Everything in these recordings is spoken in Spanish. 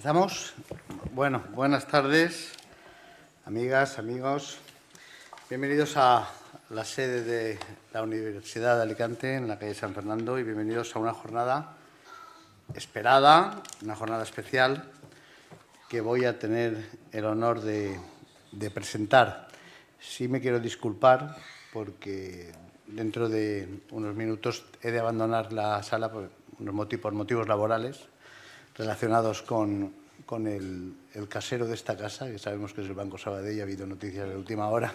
¿Empezamos? Bueno, buenas tardes, amigas, amigos. Bienvenidos a la sede de la Universidad de Alicante, en la calle San Fernando, y bienvenidos a una jornada esperada, una jornada especial que voy a tener el honor de presentar. Sí me quiero disculpar porque dentro de unos minutos he de abandonar la sala por motivos laborales relacionados con el casero de esta casa, que sabemos que es el Banco Sabadell. Ha habido noticias de última hora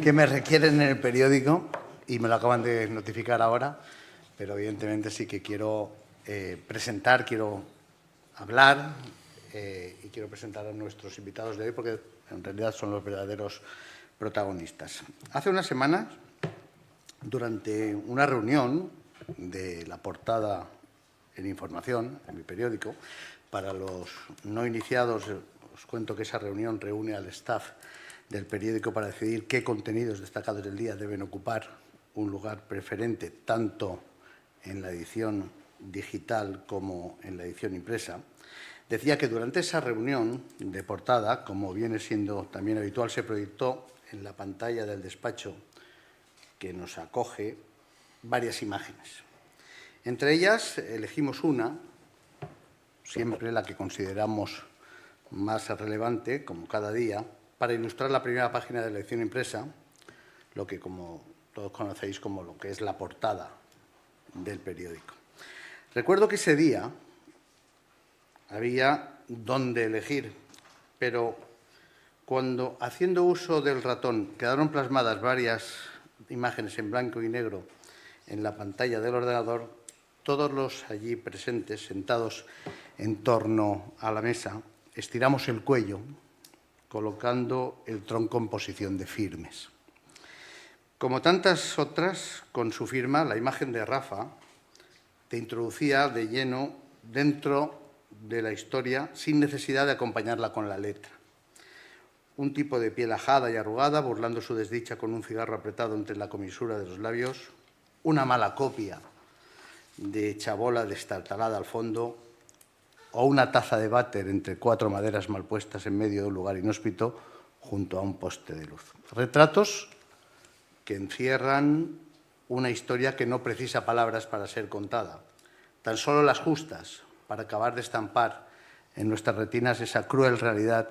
que me requieren en el periódico y me lo acaban de notificar ahora, pero evidentemente sí que quiero presentar, quiero hablar y quiero presentar a nuestros invitados de hoy, porque en realidad son los verdaderos protagonistas. Hace unas semanas, durante una reunión de la portada en Información, en mi periódico, para los no iniciados, os cuento que esa reunión reúne al staff del periódico para decidir qué contenidos destacados del día deben ocupar un lugar preferente tanto en la edición digital como en la edición impresa. Decía que durante esa reunión de portada, como viene siendo también habitual, se proyectó en la pantalla del despacho que nos acoge varias imágenes. Entre ellas elegimos una, siempre la que consideramos más relevante, como cada día, para ilustrar la primera página de la edición impresa, lo que, como todos conocéis, como lo que es la portada del periódico. Recuerdo que ese día había dónde elegir, pero cuando, haciendo uso del ratón, quedaron plasmadas varias imágenes en blanco y negro en la pantalla del ordenador, todos los allí presentes, sentados en torno a la mesa, estiramos el cuello, colocando el tronco en posición de firmes. Como tantas otras, con su firma, la imagen de Rafa te introducía de lleno dentro de la historia sin necesidad de acompañarla con la letra. Un tipo de piel ajada y arrugada, burlando su desdicha con un cigarro apretado entre la comisura de los labios, una mala copia de chabola destartalada al fondo, o una taza de váter entre cuatro maderas mal puestas en medio de un lugar inhóspito junto a un poste de luz. Retratos que encierran una historia que no precisa palabras para ser contada, tan solo las justas para acabar de estampar en nuestras retinas esa cruel realidad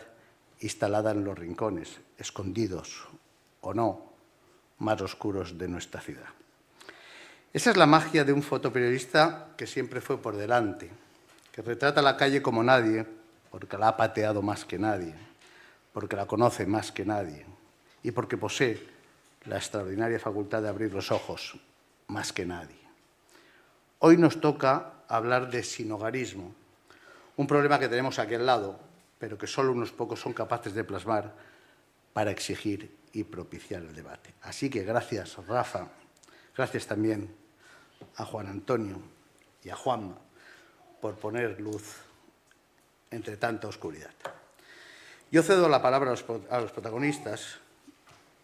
instalada en los rincones, escondidos o no, más oscuros de nuestra ciudad. Esa es la magia de un fotoperiodista que siempre fue por delante, que retrata la calle como nadie, porque la ha pateado más que nadie, porque la conoce más que nadie y porque posee la extraordinaria facultad de abrir los ojos más que nadie. Hoy nos toca hablar de sinhogarismo, un problema que tenemos aquí al lado, pero que solo unos pocos son capaces de plasmar para exigir y propiciar el debate. Así que gracias, Rafa, gracias también a Juan Antonio y a Juanma por poner luz entre tanta oscuridad. Yo cedo la palabra a los protagonistas,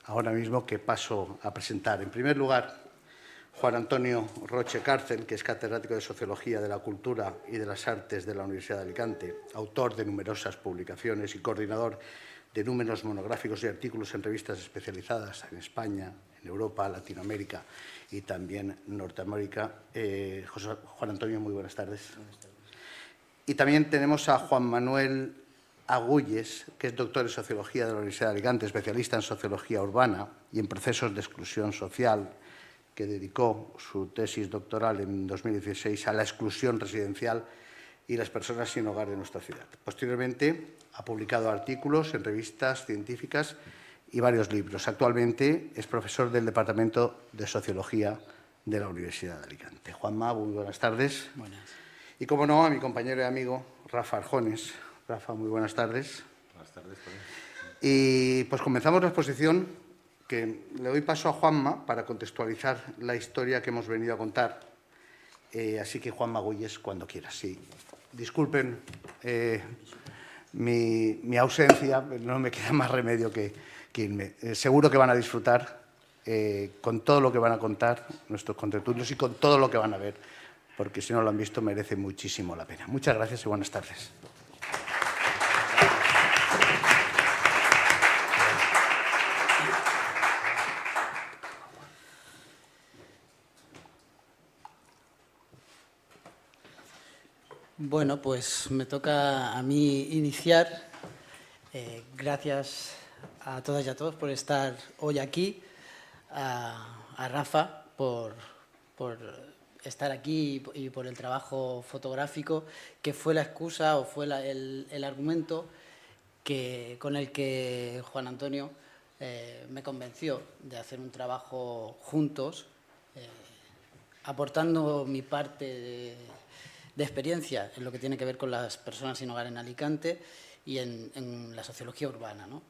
ahora mismo, que paso a presentar. En primer lugar, Juan Antonio Roche Cárcel, que es catedrático de Sociología de la Cultura y de las Artes de la Universidad de Alicante, autor de numerosas publicaciones y coordinador de números monográficos y artículos en revistas especializadas en España, en Europa, Latinoamérica y también Norteamérica. Juan Antonio, muy buenas tardes. Buenas tardes. Y también tenemos a Juan Manuel Agulles, que es doctor en Sociología de la Universidad de Alicante, especialista en Sociología Urbana y en procesos de exclusión social, que dedicó su tesis doctoral en 2016 a la exclusión residencial y las personas sin hogar de nuestra ciudad. Posteriormente, ha publicado artículos en revistas científicas y varios libros. Actualmente es profesor del Departamento de Sociología de la Universidad de Alicante. Juanma, muy buenas tardes. Buenas. Y, como no, a mi compañero y amigo Rafa Arjones. Rafa, muy buenas tardes. Buenas tardes. Y pues comenzamos la exposición, que le doy paso a Juanma para contextualizar la historia que hemos venido a contar. Así que, Juanma Agulles, cuando quieras. Sí. Disculpen mi ausencia, no me queda más remedio que irme. Seguro que van a disfrutar con todo lo que van a contar nuestros contertulios y con todo lo que van a ver, porque si no lo han visto merece muchísimo la pena. Muchas gracias y buenas tardes. Bueno, pues me toca a mí iniciar. Gracias a todas y a todos por estar hoy aquí, a Rafa por estar aquí y por el trabajo fotográfico, que fue la excusa o fue el argumento con el que Juan Antonio me convenció de hacer un trabajo juntos, aportando mi parte de experiencia en lo que tiene que ver con las personas sin hogar en Alicante y en la sociología urbana, ¿no?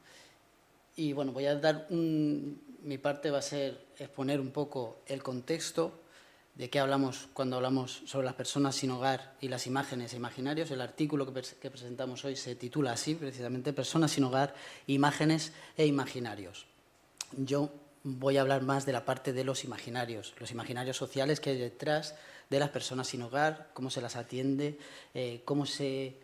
Y bueno, voy a dar mi parte va a ser exponer un poco el contexto de qué hablamos cuando hablamos sobre las personas sin hogar y las imágenes e imaginarios. El artículo que presentamos hoy se titula así, precisamente, Personas sin hogar, imágenes e imaginarios. Yo voy a hablar más de la parte de los imaginarios sociales que hay detrás de las personas sin hogar, cómo se las atiende, cómo se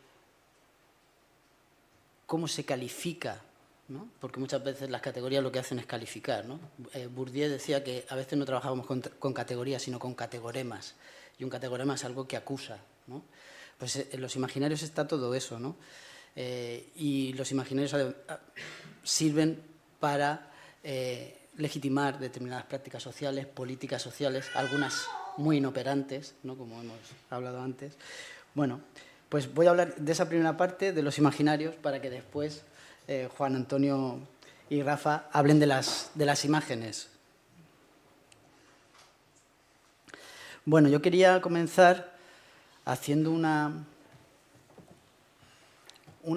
califica, ¿no? Porque muchas veces las categorías lo que hacen es calificar, ¿no? Bourdieu decía que a veces no trabajamos con categorías, sino con categoremas, y un categorema es algo que acusa, ¿no? Pues en los imaginarios está todo eso, ¿no? Y los imaginarios sirven para legitimar determinadas prácticas sociales, políticas sociales, algunas muy inoperantes, ¿no? Como hemos hablado antes. Bueno, pues voy a hablar de esa primera parte, de los imaginarios, para que después Juan Antonio y Rafa hablen de las imágenes. Bueno, yo quería comenzar haciendo una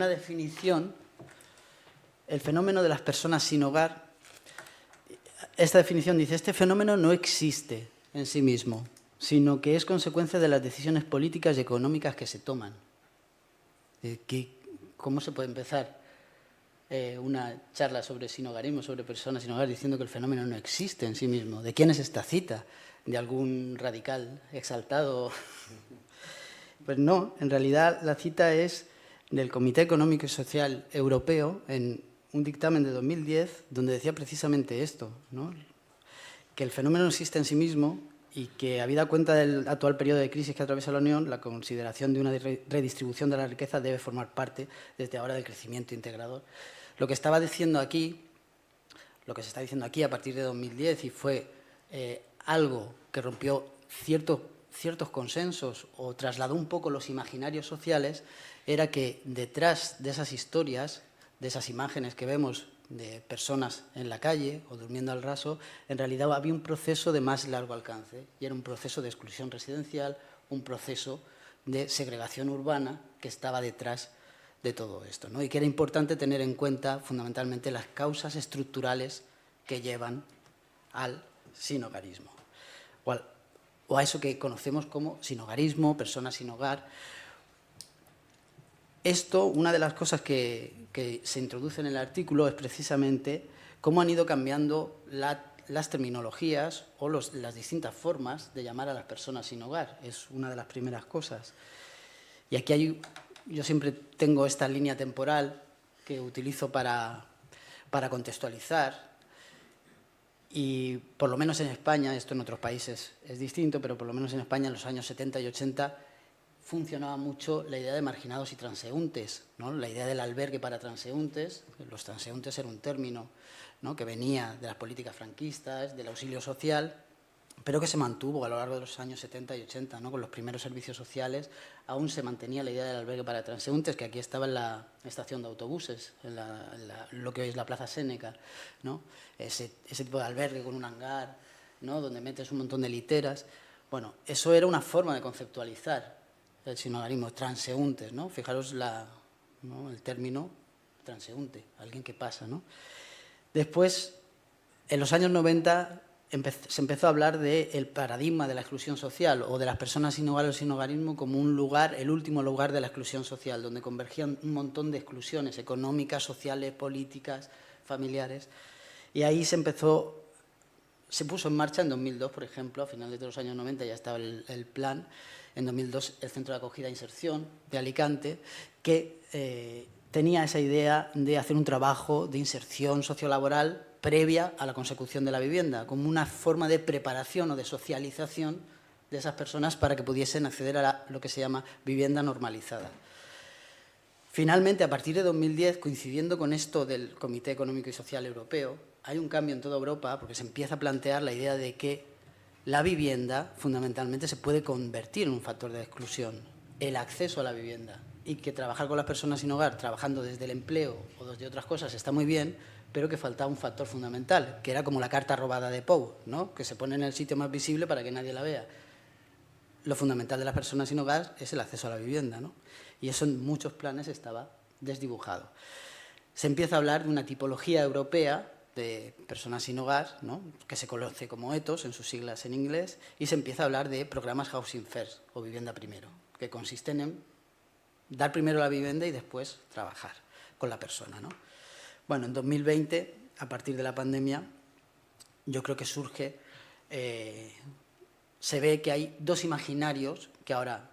definición. El fenómeno de las personas sin hogar. Esta definición dice: este fenómeno no existe en sí mismo, sino que es consecuencia de las decisiones políticas y económicas que se toman. ¿Cómo se puede empezar una charla sobre sinhogarismo, sobre personas sin hogar, diciendo que el fenómeno no existe en sí mismo? ¿De quién es esta cita? ¿De algún radical exaltado? Pues no, en realidad la cita es del Comité Económico y Social Europeo en un dictamen de 2010 donde decía precisamente esto, ¿no? Que el fenómeno no existe en sí mismo y que, habida cuenta del actual periodo de crisis que atraviesa la Unión, la consideración de una redistribución de la riqueza debe formar parte desde ahora del crecimiento integrador. Lo que estaba diciendo aquí, lo que se está diciendo aquí a partir de 2010 y fue algo que rompió ciertos consensos o trasladó un poco los imaginarios sociales, era que detrás de esas historias, de esas imágenes que vemos de personas en la calle o durmiendo al raso, en realidad había un proceso de más largo alcance y era un proceso de exclusión residencial, un proceso de segregación urbana que estaba detrás de todo esto, ¿no? Y que era importante tener en cuenta fundamentalmente las causas estructurales que llevan al sinhogarismo o a eso que conocemos como sinhogarismo, personas sin hogar. Esto, una de las cosas que se introduce en el artículo es precisamente cómo han ido cambiando las terminologías o las distintas formas de llamar a las personas sin hogar. Es una de las primeras cosas. Y aquí yo siempre tengo esta línea temporal que utilizo para contextualizar. Y por lo menos en España, esto en otros países es distinto, pero por lo menos en España en los años 70 y 80 funcionaba mucho la idea de marginados y transeúntes, ¿no? La idea del albergue para transeúntes. Los transeúntes era un término, ¿no?, que venía de las políticas franquistas, del auxilio social, pero que se mantuvo a lo largo de los años 70 y 80, ¿no? Con los primeros servicios sociales aún se mantenía la idea del albergue para transeúntes, que aquí estaba en la estación de autobuses, en lo que hoy es la Plaza Séneca, ¿no? Ese tipo de albergue con un hangar, ¿no?, donde metes un montón de literas. Bueno, eso era una forma de conceptualizar el sinhogarismo, transeúntes, ¿no? Fijaros ¿no?, el término transeúnte, alguien que pasa, ¿no? Después, en los años 90, se empezó a hablar del paradigma de la exclusión social o de las personas sin hogar o sin hogarismo como un lugar, el último lugar de la exclusión social, donde convergían un montón de exclusiones económicas, sociales, políticas, familiares. Y ahí se puso en marcha en 2002, por ejemplo, a finales de los años 90 ya estaba el plan. En 2002 el Centro de Acogida e Inserción de Alicante, que tenía esa idea de hacer un trabajo de inserción sociolaboral previa a la consecución de la vivienda, como una forma de preparación o de socialización de esas personas para que pudiesen acceder a lo que se llama vivienda normalizada. Finalmente, a partir de 2010, coincidiendo con esto del Comité Económico y Social Europeo, hay un cambio en toda Europa porque se empieza a plantear la idea de que la vivienda fundamentalmente se puede convertir en un factor de exclusión, el acceso a la vivienda, y que trabajar con las personas sin hogar, trabajando desde el empleo o desde otras cosas, está muy bien, pero que faltaba un factor fundamental, que era como la carta robada de Pou, ¿no? Que se pone en el sitio más visible para que nadie la vea. Lo fundamental de las personas sin hogar es el acceso a la vivienda, ¿no? Y eso en muchos planes estaba desdibujado. Se empieza a hablar de una tipología europea de personas sin hogar, ¿no? Que se conoce como ETOS en sus siglas en inglés, y se empieza a hablar de programas Housing First o vivienda primero, que consisten en dar primero la vivienda y después trabajar con la persona, ¿no? Bueno, en 2020, a partir de la pandemia, yo creo que surge, se ve que hay dos imaginarios, que ahora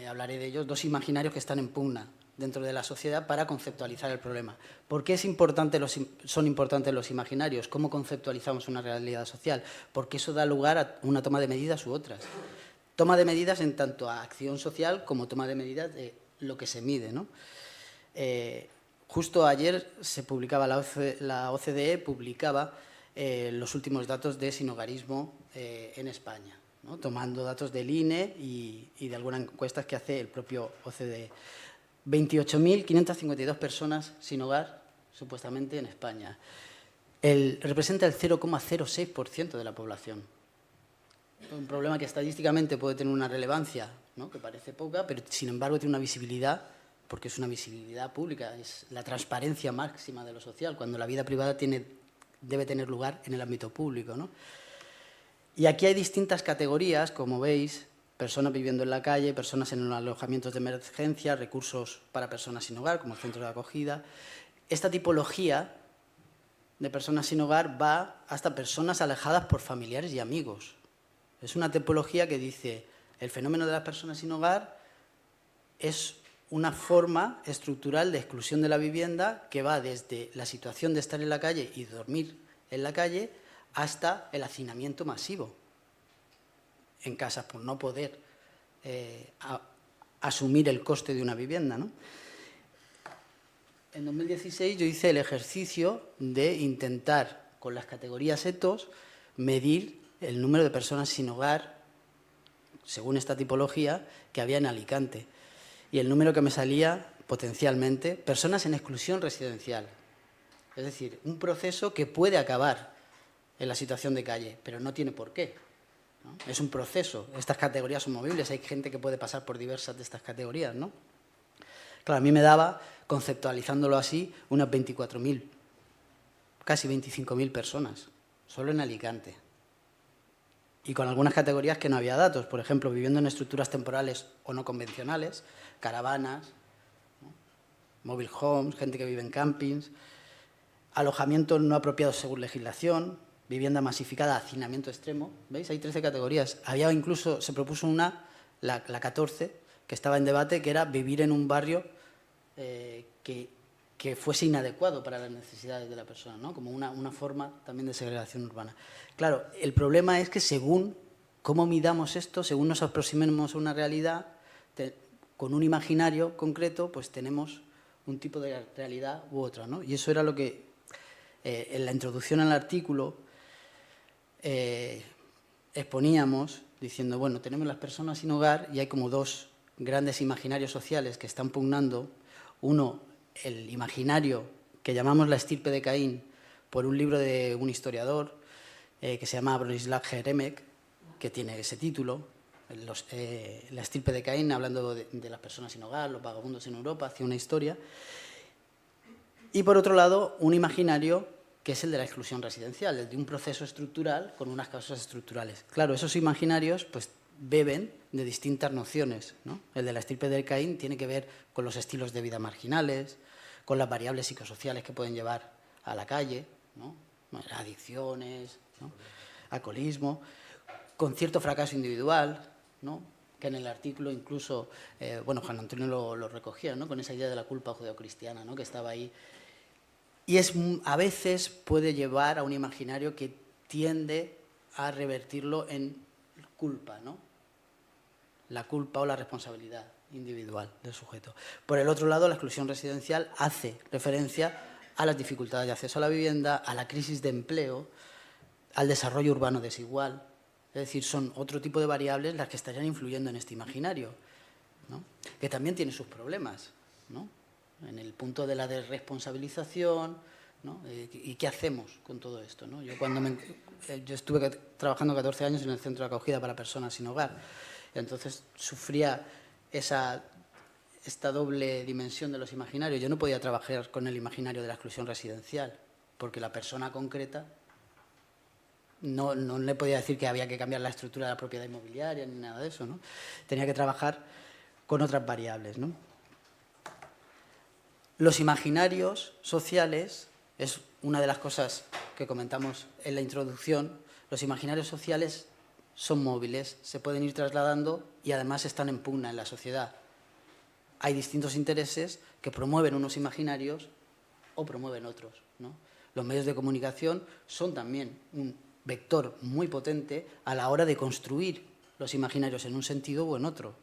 hablaré de ellos, dos imaginarios que están en pugna dentro de la sociedad para conceptualizar el problema. ¿Por qué son importantes los imaginarios? ¿Cómo conceptualizamos una realidad social? Porque eso da lugar a una toma de medidas u otras. Toma de medidas en tanto a acción social como toma de medidas de lo que se mide, ¿no? Justo ayer se publicaba, la OCDE publicaba los últimos datos de sinhogarismo en España, ¿no? Tomando datos del INE y de algunas encuestas que hace el propio OCDE. 28.552 personas sin hogar, supuestamente, en España. Representa el 0,06% de la población. Un problema que estadísticamente puede tener una relevancia, ¿no? Que parece poca, pero sin embargo tiene una visibilidad, porque es una visibilidad pública, es la transparencia máxima de lo social, cuando la vida privada debe tener lugar en el ámbito público, ¿no? Y aquí hay distintas categorías, como veis: personas viviendo en la calle, personas en alojamientos de emergencia, recursos para personas sin hogar, como el centro de acogida. Esta tipología de personas sin hogar va hasta personas alejadas por familiares y amigos. Es una tipología que dice: el fenómeno de las personas sin hogar es una forma estructural de exclusión de la vivienda que va desde la situación de estar en la calle y dormir en la calle hasta el hacinamiento masivo en casas por no poder asumir el coste de una vivienda, ¿no? En 2016 yo hice el ejercicio de intentar, con las categorías ETOS, medir el número de personas sin hogar, según esta tipología, que había en Alicante. Y el número que me salía, potencialmente, personas en exclusión residencial. Es decir, un proceso que puede acabar en la situación de calle, pero no tiene por qué, ¿no? Es un proceso. Estas categorías son movibles. Hay gente que puede pasar por diversas de estas categorías, ¿no? Claro, a mí me daba, conceptualizándolo así, unas 24.000, casi 25.000 personas, solo en Alicante. Y con algunas categorías que no había datos. Por ejemplo, viviendo en estructuras temporales o no convencionales, caravanas, ¿no? Mobile homes, gente que vive en campings, alojamientos no apropiados según legislación, vivienda masificada, hacinamiento extremo. ¿Veis? Hay 13 categorías. Había incluso, se propuso una, la 14, que estaba en debate, que era vivir en un barrio que fuese inadecuado para las necesidades de la persona, ¿no? Como una forma también de segregación urbana. Claro, el problema es que según cómo midamos esto, según nos aproximemos a una realidad, con un imaginario concreto, pues tenemos un tipo de realidad u otra, ¿no? Y eso era lo que en la introducción al artículo exponíamos, diciendo, bueno, tenemos las personas sin hogar y hay como dos grandes imaginarios sociales que están pugnando. Uno, el imaginario que llamamos la estirpe de Caín, por un libro de un historiador que se llama Bronislaw Geremek, que tiene ese título, la estirpe de Caín, hablando de las personas sin hogar, los vagabundos en Europa, hacia una historia. Y por otro lado, un imaginario que es el de la exclusión residencial, el de un proceso estructural con unas causas estructurales. Claro, esos imaginarios pues beben de distintas nociones, ¿no? El de la estirpe de Caín tiene que ver con los estilos de vida marginales, con las variables psicosociales que pueden llevar a la calle, ¿no? Adicciones, ¿no? Alcoholismo, con cierto fracaso individual, ¿no? Que en el artículo incluso, Juan Antonio lo recogía, ¿no? Con esa idea de la culpa judeocristiana, ¿no? Que estaba ahí. Y a veces puede llevar a un imaginario que tiende a revertirlo en culpa, ¿no? la culpa o la responsabilidad individual del sujeto. Por el otro lado, la exclusión residencial hace referencia a las dificultades de acceso a la vivienda, a la crisis de empleo, al desarrollo urbano desigual. Es decir, son otro tipo de variables las que estarían influyendo en este imaginario, ¿no? Que también tiene sus problemas, ¿no? En el punto de la desresponsabilización, ¿no? ¿Y qué hacemos con todo esto, ¿no? Yo estuve trabajando 14 años en el centro de acogida para personas sin hogar. Entonces sufría esta doble dimensión de los imaginarios. Yo no podía trabajar con el imaginario de la exclusión residencial, porque la persona concreta no le podía decir que había que cambiar la estructura de la propiedad inmobiliaria ni nada de eso, ¿no? Tenía que trabajar con otras variables, ¿no? Los imaginarios sociales es una de las cosas que comentamos en la introducción. Los imaginarios sociales son móviles, se pueden ir trasladando y además están en pugna en la sociedad. Hay distintos intereses que promueven unos imaginarios o promueven otros, ¿no? Los medios de comunicación son también un vector muy potente a la hora de construir los imaginarios en un sentido o en otro.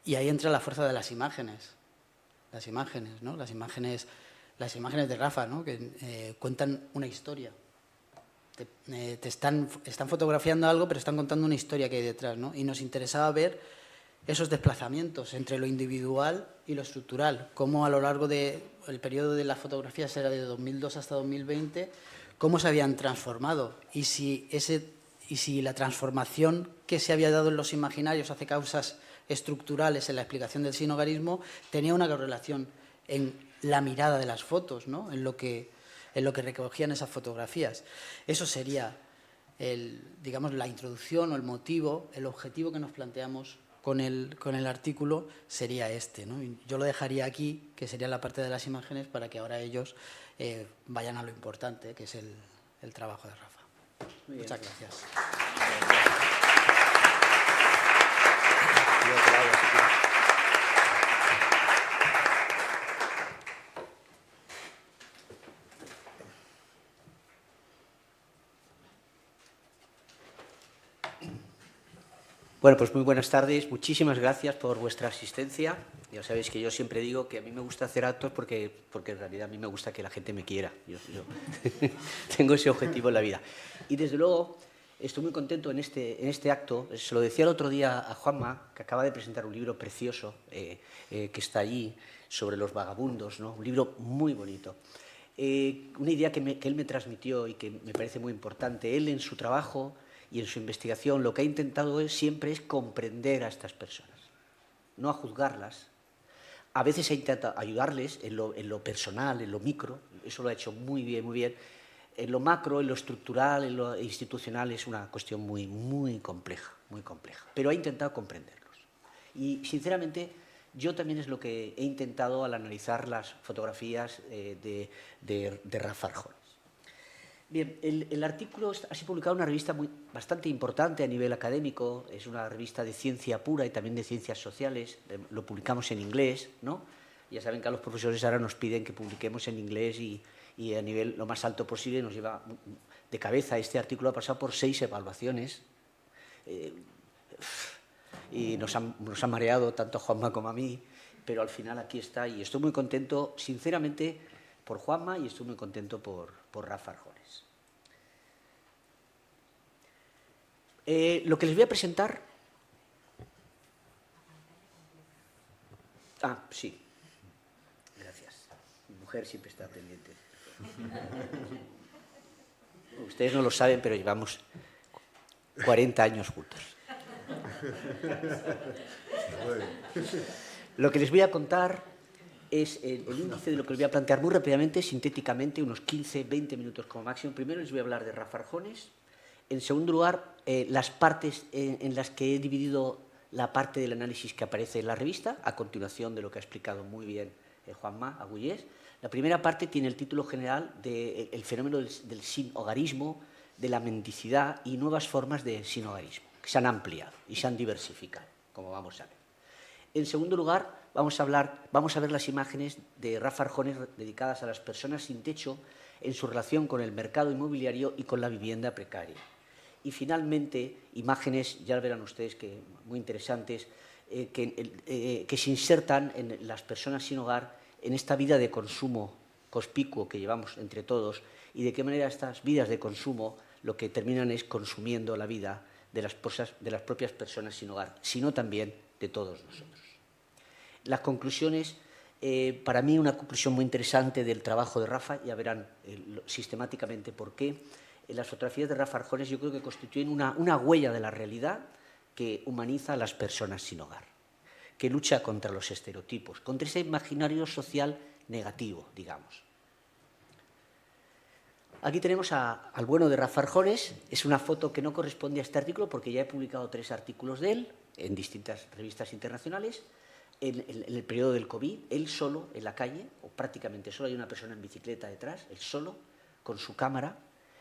Y ahí entra la fuerza de las imágenes. Las imágenes, ¿no? Las imágenes de Rafa, ¿no? Que cuentan una historia. Están fotografiando algo, pero están contando una historia que hay detrás, ¿no? Y nos interesaba ver esos desplazamientos entre lo individual y lo estructural, cómo a lo largo del periodo de las fotografías, era de 2002 hasta 2020, cómo se habían transformado y si la transformación que se había dado en los imaginarios hace causas estructurales en la explicación del sinhogarismo tenía una correlación en la mirada de las fotos, ¿no? en lo que recogían esas fotografías. Eso sería digamos, la introducción o el motivo, el objetivo que nos planteamos con el artículo sería este, ¿no? Y yo lo dejaría aquí, que sería la parte de las imágenes, para que ahora ellos vayan a lo importante, que es el trabajo de Rafa. Muchas gracias. Bueno, pues muy buenas tardes. Muchísimas gracias por vuestra asistencia. Ya sabéis que yo siempre digo que a mí me gusta hacer actos porque en realidad a mí me gusta que la gente me quiera. Yo tengo ese objetivo en la vida. Y desde luego estoy muy contento en este acto. Se lo decía el otro día a Juanma, que acaba de presentar un libro precioso que está allí, sobre los vagabundos, ¿no? Un libro muy bonito. Una idea que él me transmitió y que me parece muy importante. Él en su trabajo y en su investigación lo que ha intentado siempre es comprender a estas personas, no a juzgarlas. A veces ha intentado ayudarles en lo personal, en lo micro, eso lo ha hecho muy bien, muy bien. En lo macro, en lo estructural, en lo institucional es una cuestión muy, muy compleja, pero ha intentado comprenderlos. Y sinceramente yo también es lo que he intentado al analizar las fotografías de Rafa Arjones. Bien, el artículo ha sido publicado en una revista bastante importante a nivel académico, es una revista de ciencia pura y también de ciencias sociales, lo publicamos en inglés, ¿no? Ya saben que a los profesores ahora nos piden que publiquemos en inglés y a nivel lo más alto posible nos lleva de cabeza. Este artículo ha pasado por 6 evaluaciones y nos ha mareado tanto a Juanma como a mí, pero al final aquí está y estoy muy contento, sinceramente, por Juanma y estoy muy contento por Rafa Arjones. Lo que les voy a presentar... Ah, sí. Gracias. Mi mujer siempre está pendiente. Ustedes no lo saben, pero llevamos 40 años juntos. Lo que les voy a contar es el índice de lo que les voy a plantear muy rápidamente, sintéticamente, unos 15-20 minutos como máximo. Primero les voy a hablar de Rafa Arjones. En segundo lugar, las partes en las que he dividido la parte del análisis que aparece en la revista, a continuación de lo que ha explicado muy bien Juanma Agullés. La primera parte tiene el título general del fenómeno del sinhogarismo, de la mendicidad y nuevas formas de sinhogarismo, que se han ampliado y se han diversificado, como vamos a ver. En segundo lugar, vamos a ver las imágenes de Rafa Arjones dedicadas a las personas sin techo en su relación con el mercado inmobiliario y con la vivienda precaria. y finalmente imágenes, ya verán ustedes que muy interesantes, que se insertan en las personas sin hogar en esta vida de consumo conspicuo que llevamos entre todos y de qué manera estas vidas de consumo lo que terminan es consumiendo la vida de las propias personas sin hogar, sino también de todos nosotros. Las conclusiones, para mí una conclusión muy interesante del trabajo de Rafa, ya verán sistemáticamente por qué. Las fotografías de Rafa Arjones yo creo que constituyen una huella de la realidad que humaniza a las personas sin hogar, que lucha contra los estereotipos, contra ese imaginario social negativo, digamos. Aquí tenemos al bueno de Rafa Arjones. Es una foto que no corresponde a este artículo porque ya he publicado 3 artículos de él en distintas revistas internacionales. En el periodo del COVID, él solo en la calle, o prácticamente solo, hay una persona en bicicleta detrás, él solo, con su cámara,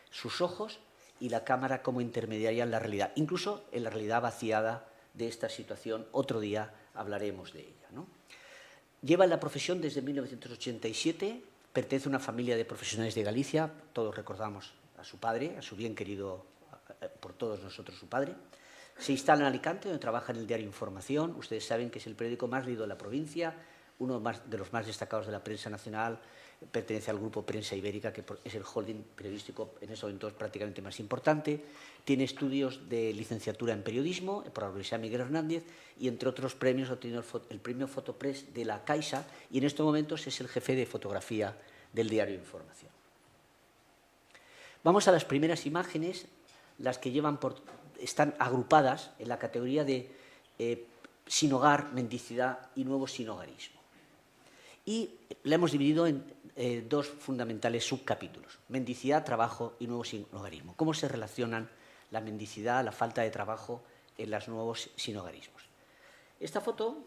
sus ojos y la cámara como intermediaria en la realidad, incluso en la realidad vaciada de esta situación. Otro día hablaremos de ella, ¿no? Lleva en la profesión desde 1987, pertenece a una familia de profesionales de Galicia, todos recordamos a su padre, a su bien querido por todos nosotros su padre. Se instala en Alicante, donde trabaja en el diario Información. Ustedes saben que es el periódico más leído de la provincia, uno de los más destacados de la prensa nacional, pertenece al grupo Prensa Ibérica, que es el holding periodístico en esos momentos prácticamente más importante. Tiene estudios de licenciatura en periodismo por la Universidad Miguel Hernández y, entre otros premios, ha obtenido el premio Fotopress de la Caixa y en estos momentos es el jefe de fotografía del diario Información. Vamos a las primeras imágenes, las que están agrupadas en la categoría de sin hogar, mendicidad y nuevo sinhogarismo. Y la hemos dividido en 2 fundamentales subcapítulos: mendicidad, trabajo y nuevo sinhogarismo. ¿Cómo se relacionan la mendicidad, la falta de trabajo en los nuevos sinhogarismos? Esta foto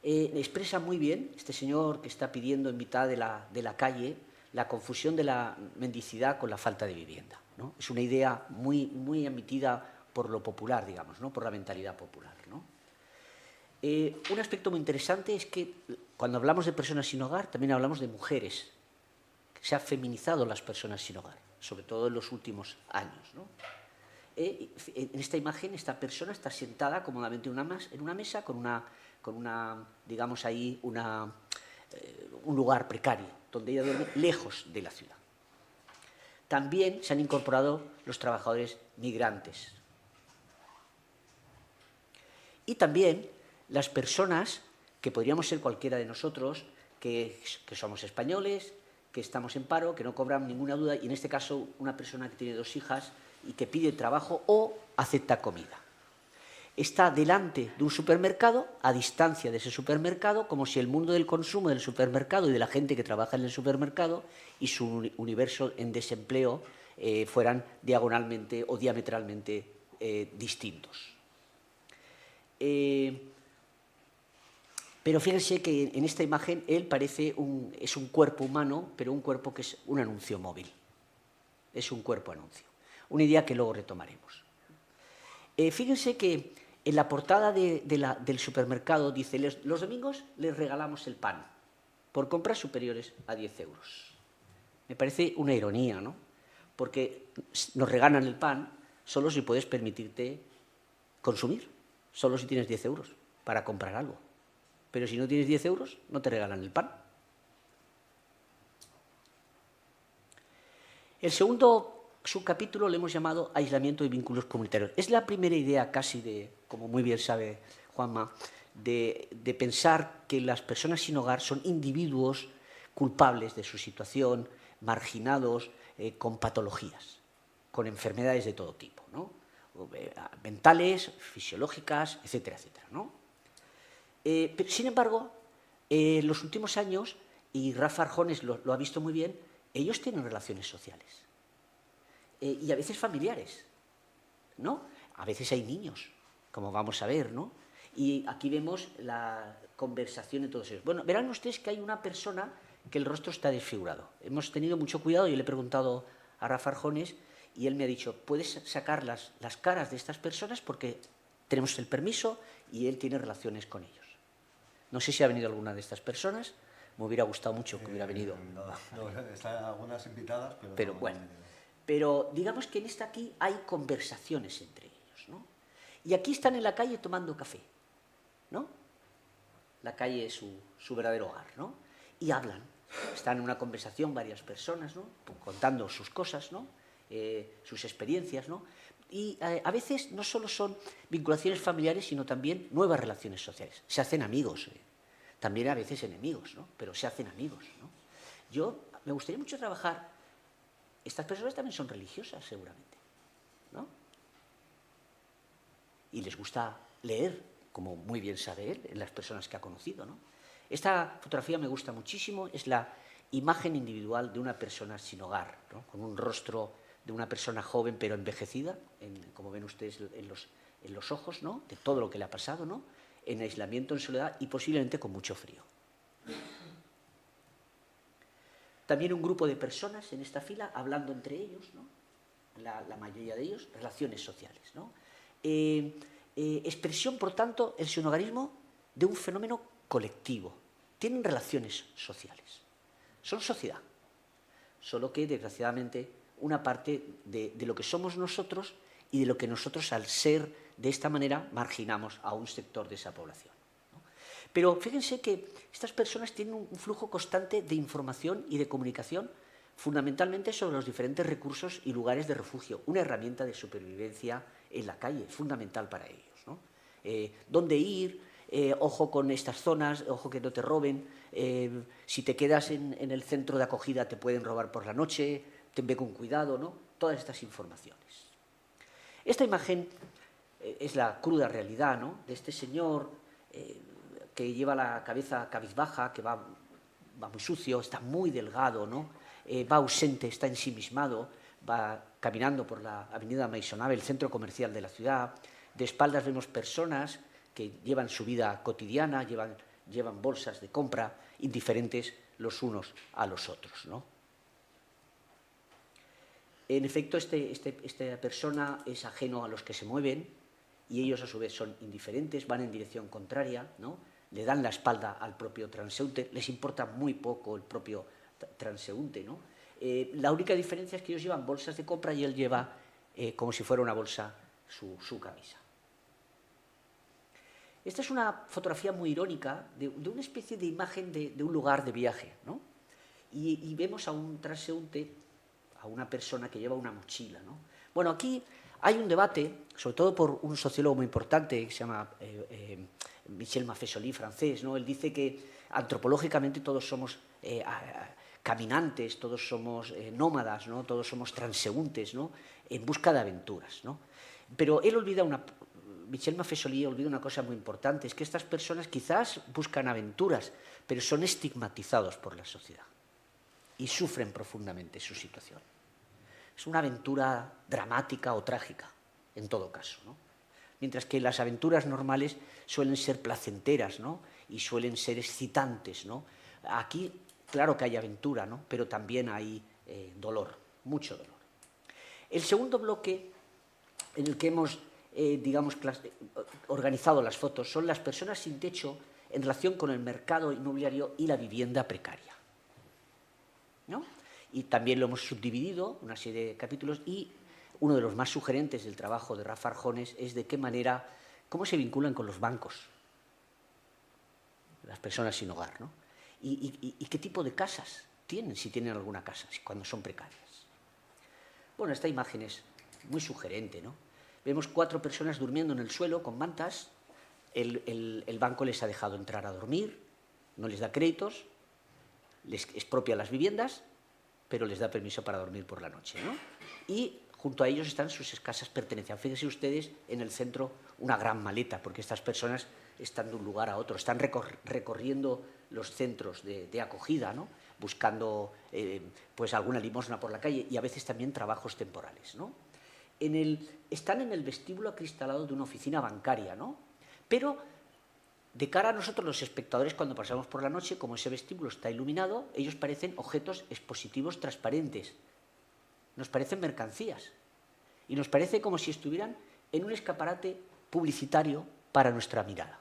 expresa muy bien este señor que está pidiendo en mitad de la calle la confusión de la mendicidad con la falta de vivienda, ¿no? Es una idea muy emitida por lo popular, digamos, ¿no? Por la mentalidad popular, ¿no? Un aspecto muy interesante es que cuando hablamos de personas sin hogar también hablamos de mujeres. Se han feminizado las personas sin hogar, sobre todo en los últimos años, ¿no? En esta imagen esta persona está sentada cómodamente en una mesa con una digamos ahí, un lugar precario, donde ella duerme lejos de la ciudad. También se han incorporado los trabajadores migrantes. Y también las personas que podríamos ser cualquiera de nosotros, que somos españoles, que estamos en paro, que no cobran ninguna duda, y en este caso una persona que tiene 2 hijas y que pide trabajo o acepta comida. Está delante de un supermercado, a distancia de ese supermercado, como si el mundo del consumo del supermercado y de la gente que trabaja en el supermercado y su universo en desempleo fueran diagonalmente o diametralmente distintos. Pero fíjense que en esta imagen él es un cuerpo humano, pero un cuerpo que es un anuncio móvil. Es un cuerpo anuncio. Una idea que luego retomaremos. Fíjense que en la portada del supermercado dice: los domingos les regalamos el pan por compras superiores a 10 euros. Me parece una ironía, ¿no? Porque nos regalan el pan solo si puedes permitirte consumir, solo si tienes 10 euros para comprar algo. Pero si no tienes 10 euros, no te regalan el pan. El segundo subcapítulo le hemos llamado aislamiento y vínculos comunitarios. Es la primera idea casi como muy bien sabe Juanma, de pensar que las personas sin hogar son individuos culpables de su situación, marginados, con patologías, con enfermedades de todo tipo, ¿no? Mentales, fisiológicas, etcétera, etcétera, ¿no? Pero, sin embargo, en los últimos años, y Rafa Arjones lo ha visto muy bien, ellos tienen relaciones sociales. Y a veces familiares, ¿no? A veces hay niños, como vamos a ver, ¿no? Y aquí vemos la conversación de todos ellos. Bueno, verán ustedes que hay una persona que el rostro está desfigurado. Hemos tenido mucho cuidado, yo le he preguntado a Rafa Arjones y él me ha dicho: puedes sacar las caras de estas personas porque tenemos el permiso y él tiene relaciones con ellos. No sé si ha venido alguna de estas personas, me hubiera gustado mucho que hubiera venido. No, están algunas invitadas, pero Pero no, bueno. Pero digamos que en esta aquí hay conversaciones entre ellos, ¿no? Y aquí están en la calle tomando café, ¿no? La calle es su verdadero hogar, ¿no? Y hablan, están en una conversación varias personas, ¿no? Contando sus cosas, ¿no? Sus experiencias, ¿no? Y a veces no solo son vinculaciones familiares, sino también nuevas relaciones sociales. Se hacen amigos, también a veces enemigos, ¿no? Pero se hacen amigos, ¿no? Me gustaría mucho trabajar. Estas personas también son religiosas, seguramente, ¿no? Y les gusta leer, como muy bien sabe él, en las personas que ha conocido, ¿no? Esta fotografía me gusta muchísimo, es la imagen individual de una persona sin hogar, ¿no? Con un rostro de una persona joven pero envejecida, como ven ustedes en los ojos, ¿no? De todo lo que le ha pasado, ¿no? En aislamiento, en soledad y posiblemente con mucho frío. También un grupo de personas en esta fila hablando entre ellos, ¿no? La mayoría de ellos, relaciones sociales, ¿no? Expresión, por tanto, el sinhogarismo de un fenómeno colectivo. Tienen relaciones sociales. Son sociedad. Solo que, desgraciadamente, una parte de lo que somos nosotros y de lo que nosotros, al ser de esta manera, marginamos a un sector de esa población, ¿no? Pero fíjense que estas personas tienen un flujo constante de información y de comunicación, fundamentalmente sobre los diferentes recursos y lugares de refugio, una herramienta de supervivencia en la calle, fundamental para ellos, ¿no? Dónde ir, ojo con estas zonas, ojo que no te roben, si te quedas en el centro de acogida te pueden robar por la noche, ve con cuidado, ¿no? Todas estas informaciones. Esta imagen es la cruda realidad, ¿no? De este señor que lleva la cabeza cabizbaja, que va muy sucio, está muy delgado, ¿no? Va ausente, está ensimismado, va caminando por la avenida Maisonneuve, el centro comercial de la ciudad. De espaldas vemos personas que llevan su vida cotidiana, llevan bolsas de compra, indiferentes los unos a los otros, ¿no? En efecto, esta persona es ajeno a los que se mueven y ellos a su vez son indiferentes, van en dirección contraria, ¿no? Le dan la espalda al propio transeúnte, les importa muy poco el propio transeúnte, ¿no? La única diferencia es que ellos llevan bolsas de compra y él lleva, como si fuera una bolsa, su camisa. Esta es una fotografía muy irónica de una especie de imagen de un lugar de viaje, ¿no? Y vemos a un transeúnte, a una persona que lleva una mochila, ¿no? Bueno, aquí hay un debate, sobre todo por un sociólogo muy importante que se llama Michel Maffesoli, francés, ¿no? Él dice que antropológicamente todos somos caminantes, todos somos nómadas, ¿no? Todos somos transeúntes, ¿no? En busca de aventuras, ¿no? Pero él Michel Maffesoli olvida una cosa muy importante, es que estas personas quizás buscan aventuras, pero son estigmatizados por la sociedad y sufren profundamente su situación. Es una aventura dramática o trágica, en todo caso, ¿no? Mientras que las aventuras normales suelen ser placenteras, ¿no? Y suelen ser excitantes, ¿no? Aquí, claro que hay aventura, ¿no? Pero también hay dolor, mucho dolor. El segundo bloque en el que hemos, organizado las fotos son las personas sin techo en relación con el mercado inmobiliario y la vivienda precaria, ¿no? Y también lo hemos subdividido, una serie de capítulos, y uno de los más sugerentes del trabajo de Rafa Arjones es de qué manera, cómo se vinculan con los bancos las personas sin hogar, ¿no? Y qué tipo de casas tienen, si tienen alguna casa, cuando son precarias. Bueno, esta imagen es muy sugerente, ¿no? Vemos 4 personas durmiendo en el suelo con mantas, el banco les ha dejado entrar a dormir, no les da créditos, les expropia las viviendas, pero les da permiso para dormir por la noche, ¿no? Y junto a ellos están sus escasas pertenencias. Fíjense ustedes en el centro una gran maleta, porque estas personas están de un lugar a otro, están recorriendo los centros de acogida, ¿no? Buscando pues alguna limosna por la calle y a veces también trabajos temporales, ¿no? Están en el vestíbulo acristalado de una oficina bancaria, ¿no? Pero de cara a nosotros los espectadores, cuando pasamos por la noche, como ese vestíbulo está iluminado, ellos parecen objetos expositivos transparentes, nos parecen mercancías y nos parece como si estuvieran en un escaparate publicitario para nuestra mirada.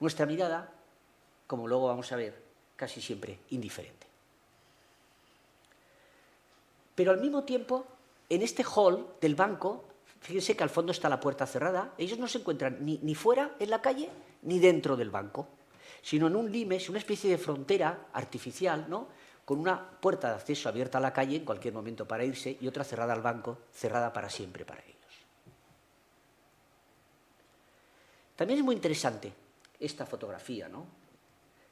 Nuestra mirada, como luego vamos a ver, casi siempre indiferente. Pero al mismo tiempo en este hall del banco, fíjense que al fondo está la puerta cerrada, ellos no se encuentran ni fuera en la calle ni dentro del banco, sino en un limes, una especie de frontera artificial, ¿no?, con una puerta de acceso abierta a la calle en cualquier momento para irse y otra cerrada al banco, cerrada para siempre para ellos. También es muy interesante esta fotografía, ¿no?,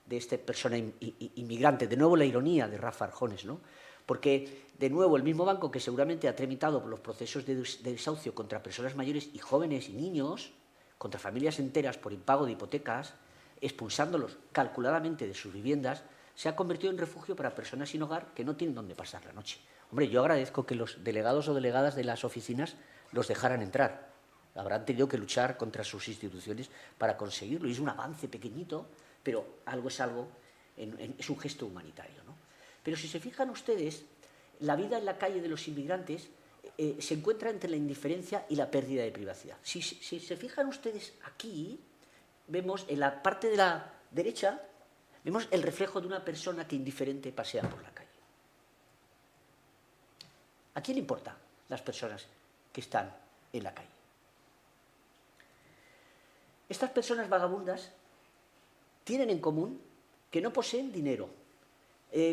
de esta persona inmigrante. De nuevo la ironía de Rafa Arjones, ¿no?, porque de nuevo el mismo banco que seguramente ha tramitado los procesos de desahucio contra personas mayores y jóvenes y niños, contra familias enteras por impago de hipotecas, expulsándolos calculadamente de sus viviendas, se ha convertido en refugio para personas sin hogar que no tienen dónde pasar la noche. Hombre, yo agradezco que los delegados o delegadas de las oficinas los dejaran entrar. Habrán tenido que luchar contra sus instituciones para conseguirlo. Y es un avance pequeñito, pero algo es algo, es un gesto humanitario, ¿no? Pero si se fijan ustedes, la vida en la calle de los inmigrantes se encuentra entre la indiferencia y la pérdida de privacidad. Si se fijan ustedes aquí, vemos en la parte de la derecha, vemos el reflejo de una persona que indiferente pasea por la calle. ¿A quién le importan las personas que están en la calle? Estas personas vagabundas tienen en común que no poseen dinero.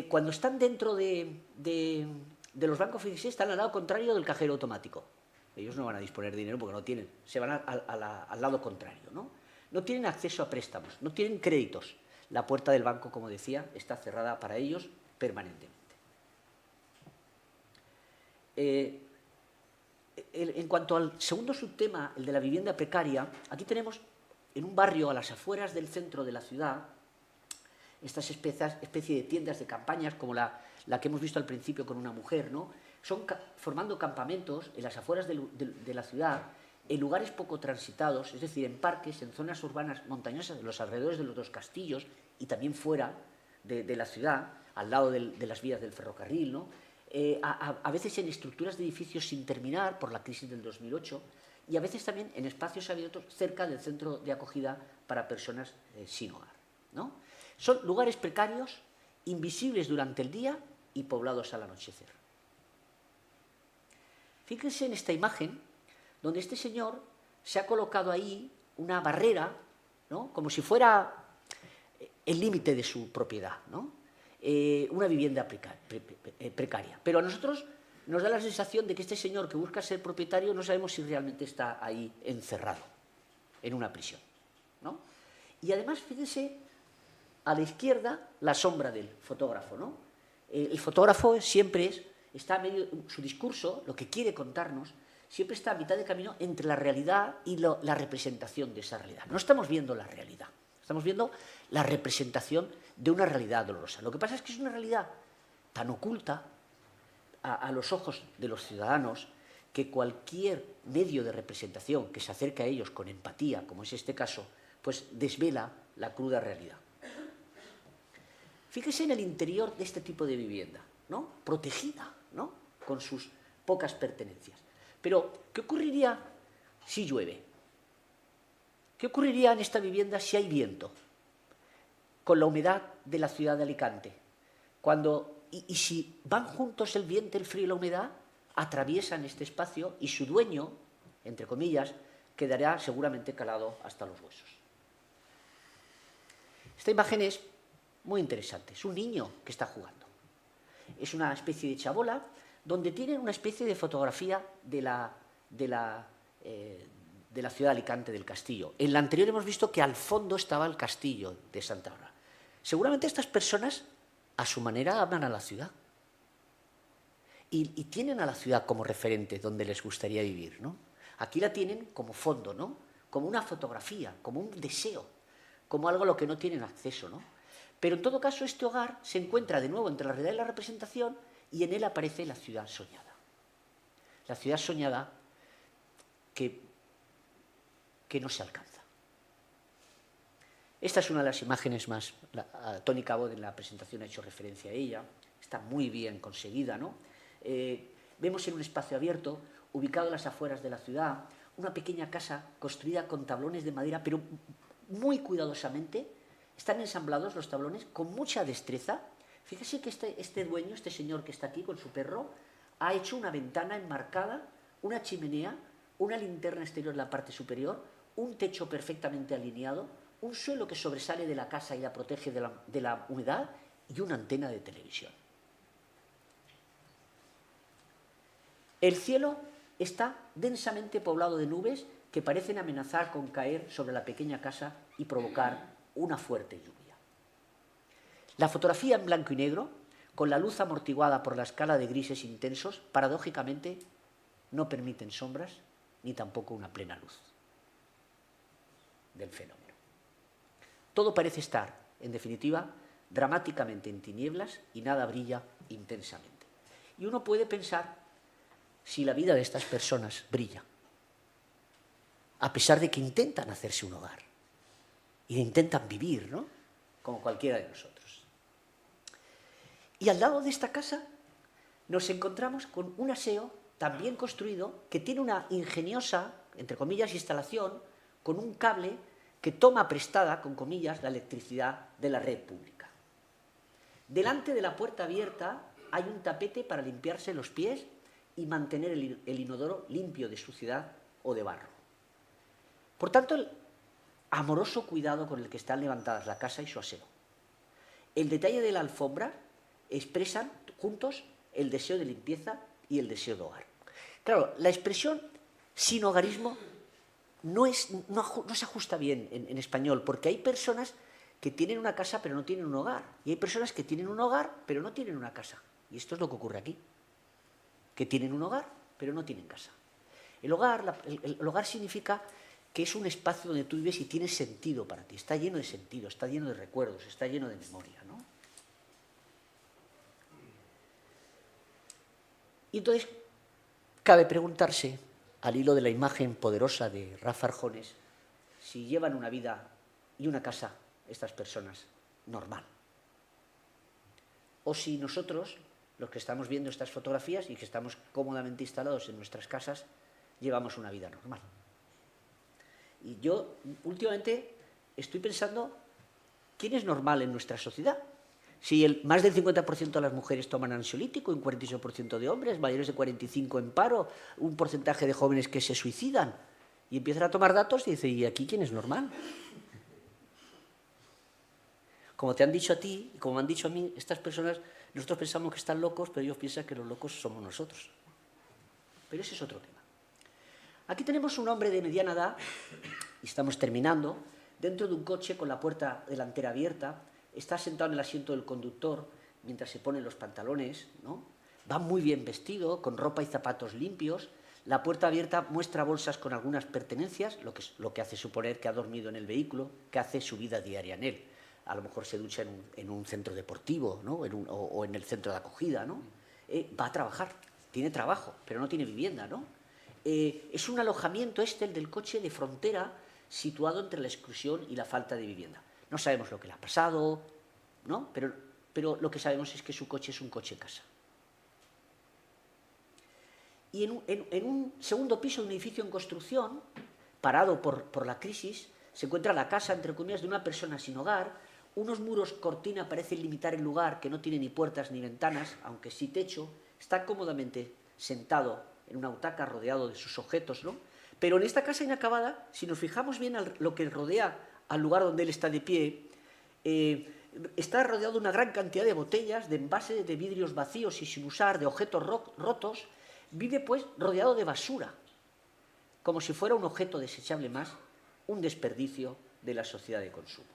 Cuando están dentro de los bancos, fíjense, están al lado contrario del cajero automático. Ellos no van a disponer de dinero porque no tienen, se van al lado contrario, ¿no? No tienen acceso a préstamos, no tienen créditos. La puerta del banco, como decía, está cerrada para ellos permanentemente. En cuanto al segundo subtema, el de la vivienda precaria, aquí tenemos en un barrio a las afueras del centro de la ciudad estas especie de tiendas de campañas como la que hemos visto al principio con una mujer, ¿no? Son formando campamentos en las afueras de la ciudad, en lugares poco transitados, es decir, en parques, en zonas urbanas montañosas, en los alrededores de los dos castillos y también fuera de la ciudad, al lado de las vías del ferrocarril, ¿no? A veces en estructuras de edificios sin terminar por la crisis del 2008 y a veces también en espacios abiertos cerca del centro de acogida para personas sin hogar, ¿no? Son lugares precarios, invisibles durante el día y poblados al anochecer. Fíjense en esta imagen donde este señor se ha colocado ahí una barrera, ¿no?, como si fuera el límite de su propiedad, ¿no? Una vivienda precaria. Pero a nosotros nos da la sensación de que este señor que busca ser propietario no sabemos si realmente está ahí encerrado, en una prisión, ¿no? Y además, fíjense, a la izquierda, la sombra del fotógrafo, ¿no? El fotógrafo siempre está a medio, su discurso, lo que quiere contarnos, siempre está a mitad de camino entre la realidad y la representación de esa realidad. No estamos viendo la realidad, estamos viendo la representación de una realidad dolorosa. Lo que pasa es que es una realidad tan oculta a los ojos de los ciudadanos que cualquier medio de representación que se acerque a ellos con empatía, como es este caso, pues desvela la cruda realidad. Fíjese en el interior de este tipo de vivienda, ¿no?, protegida, ¿no?, con sus pocas pertenencias. Pero, ¿qué ocurriría si llueve? ¿Qué ocurriría en esta vivienda si hay viento? Con la humedad de la ciudad de Alicante. Y si van juntos el viento, el frío y la humedad, atraviesan este espacio y su dueño, entre comillas, quedará seguramente calado hasta los huesos. Esta imagen es muy interesante. Es un niño que está jugando. Es una especie de chabola donde tienen una especie de fotografía de la ciudad de Alicante, del castillo. En la anterior hemos visto que al fondo estaba el castillo de Santa Bárbara. Seguramente estas personas, a su manera, aman a la ciudad. Y tienen a la ciudad como referente donde les gustaría vivir, ¿no? Aquí la tienen como fondo, ¿no?, como una fotografía, como un deseo, como algo a lo que no tienen acceso, ¿no? Pero en todo caso este hogar se encuentra de nuevo entre la realidad y la representación y en él aparece la ciudad soñada. La ciudad soñada que no se alcanza. Esta es una de las imágenes más... Tony Cabot en la presentación ha hecho referencia a ella. Está muy bien conseguida, ¿no? Vemos en un espacio abierto, ubicado en las afueras de la ciudad, una pequeña casa construida con tablones de madera, pero muy cuidadosamente. Están ensamblados los tablones con mucha destreza. Fíjese que este dueño, este señor que está aquí con su perro, ha hecho una ventana enmarcada, una chimenea, una linterna exterior en la parte superior, un techo perfectamente alineado, un suelo que sobresale de la casa y la protege de la humedad y una antena de televisión. El cielo está densamente poblado de nubes que parecen amenazar con caer sobre la pequeña casa y provocar una fuerte lluvia. La fotografía en blanco y negro, con la luz amortiguada por la escala de grises intensos, paradójicamente no permiten sombras ni tampoco una plena luz del fenómeno. Todo parece estar, en definitiva, dramáticamente en tinieblas y nada brilla intensamente. Y uno puede pensar si la vida de estas personas brilla, a pesar de que intentan hacerse un hogar y intentan vivir, ¿no?, como cualquiera de nosotros. Y al lado de esta casa nos encontramos con un aseo también construido que tiene una ingeniosa, entre comillas, instalación con un cable que toma prestada, con comillas, la electricidad de la red pública. Delante de la puerta abierta hay un tapete para limpiarse los pies y mantener el inodoro limpio de suciedad o de barro. Por tanto, el amoroso cuidado con el que están levantadas la casa y su aseo, el detalle de la alfombra, expresan juntos el deseo de limpieza y el deseo de hogar. Claro, la expresión sin hogarismo no se ajusta bien en español, porque hay personas que tienen una casa pero no tienen un hogar, y hay personas que tienen un hogar pero no tienen una casa. Y esto es lo que ocurre aquí, que tienen un hogar pero no tienen casa. El hogar significa que es un espacio donde tú vives y tiene sentido para ti, está lleno de sentido, está lleno de recuerdos, está lleno de memoria, ¿no? Y entonces cabe preguntarse, al hilo de la imagen poderosa de Rafa Arjones, si llevan una vida y una casa estas personas normal. O si nosotros, los que estamos viendo estas fotografías y que estamos cómodamente instalados en nuestras casas, llevamos una vida normal. Y yo últimamente estoy pensando, ¿quién es normal en nuestra sociedad? Si más del 50% de las mujeres toman ansiolítico, un 48% de hombres, mayores de 45 en paro, un porcentaje de jóvenes que se suicidan, y empiezan a tomar datos y dicen, ¿y aquí quién es normal? Como te han dicho a ti, y como me han dicho a mí, estas personas, nosotros pensamos que están locos, pero ellos piensan que los locos somos nosotros. Pero ese es otro tema. Aquí tenemos un hombre de mediana edad, y estamos terminando, dentro de un coche con la puerta delantera abierta. Está sentado en el asiento del conductor mientras se ponen los pantalones, ¿no? Va muy bien vestido, con ropa y zapatos limpios. La puerta abierta muestra bolsas con algunas pertenencias, lo que hace suponer que ha dormido en el vehículo, que hace su vida diaria en él. A lo mejor se ducha en un centro deportivo, ¿no? o en el centro de acogida, ¿no? Va a trabajar, tiene trabajo, pero no tiene vivienda, ¿no? Es un alojamiento el del coche de frontera, situado entre la exclusión y la falta de vivienda. No sabemos lo que le ha pasado, ¿no? Pero lo que sabemos es que su coche es un coche-casa. Y en un segundo piso de un edificio en construcción, parado por la crisis, se encuentra la casa, entre comillas, de una persona sin hogar. Unos muros cortina parecen limitar el lugar, que no tiene ni puertas ni ventanas, aunque sí techo. Está cómodamente sentado en una butaca rodeado de sus objetos, ¿no? Pero en esta casa inacabada, si nos fijamos bien lo que rodea al lugar donde él está de pie, está rodeado de una gran cantidad de botellas, de envases, de vidrios vacíos y sin usar, de objetos rotos. Vive, pues, rodeado de basura, como si fuera un objeto desechable más, un desperdicio de la sociedad de consumo.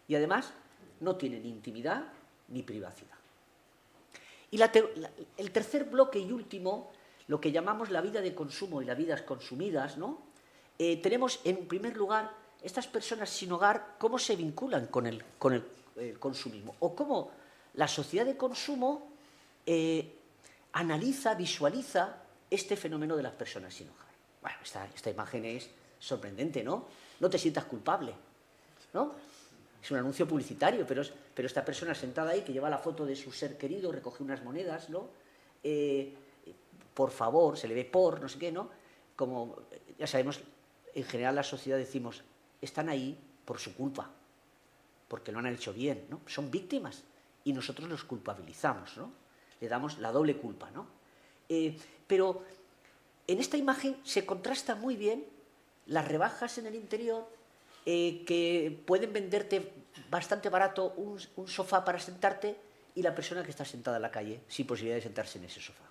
Y además no tiene ni intimidad ni privacidad. Y el tercer bloque y último, lo que llamamos la vida de consumo y las vidas consumidas, ¿no? Tenemos, en primer lugar, estas personas sin hogar, cómo se vinculan con el consumismo, o cómo la sociedad de consumo analiza, visualiza este fenómeno de las personas sin hogar. Bueno, esta imagen es sorprendente, ¿no? No te sientas culpable, ¿no? Es un anuncio publicitario, pero esta persona sentada ahí, que lleva la foto de su ser querido, recoge unas monedas, ¿no? Por favor, se le ve por, no sé qué, ¿no? Como ya sabemos, en general la sociedad decimos, están ahí por su culpa, porque lo han hecho bien, ¿no? Son víctimas y nosotros los culpabilizamos, ¿no? Le damos la doble culpa, ¿no? Pero en esta imagen se contrasta muy bien las rebajas en el interior, que pueden venderte bastante barato un sofá para sentarte, y la persona que está sentada en la calle, sin posibilidad de sentarse en ese sofá.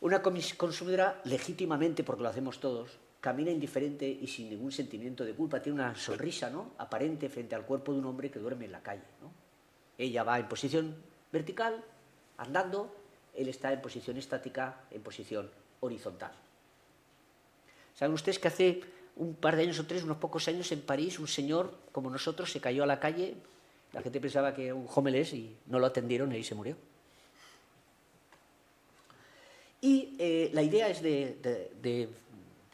Una consumidora, legítimamente, porque lo hacemos todos, camina indiferente y sin ningún sentimiento de culpa, tiene una sonrisa, ¿no?, aparente frente al cuerpo de un hombre que duerme en la calle, ¿no? Ella va en posición vertical, andando, él está en posición estática, en posición horizontal. ¿Saben ustedes que hace un par de años o tres, unos pocos años, en París, un señor como nosotros se cayó a la calle? La gente pensaba que era un homeless y no lo atendieron y ahí se murió. Y la idea es de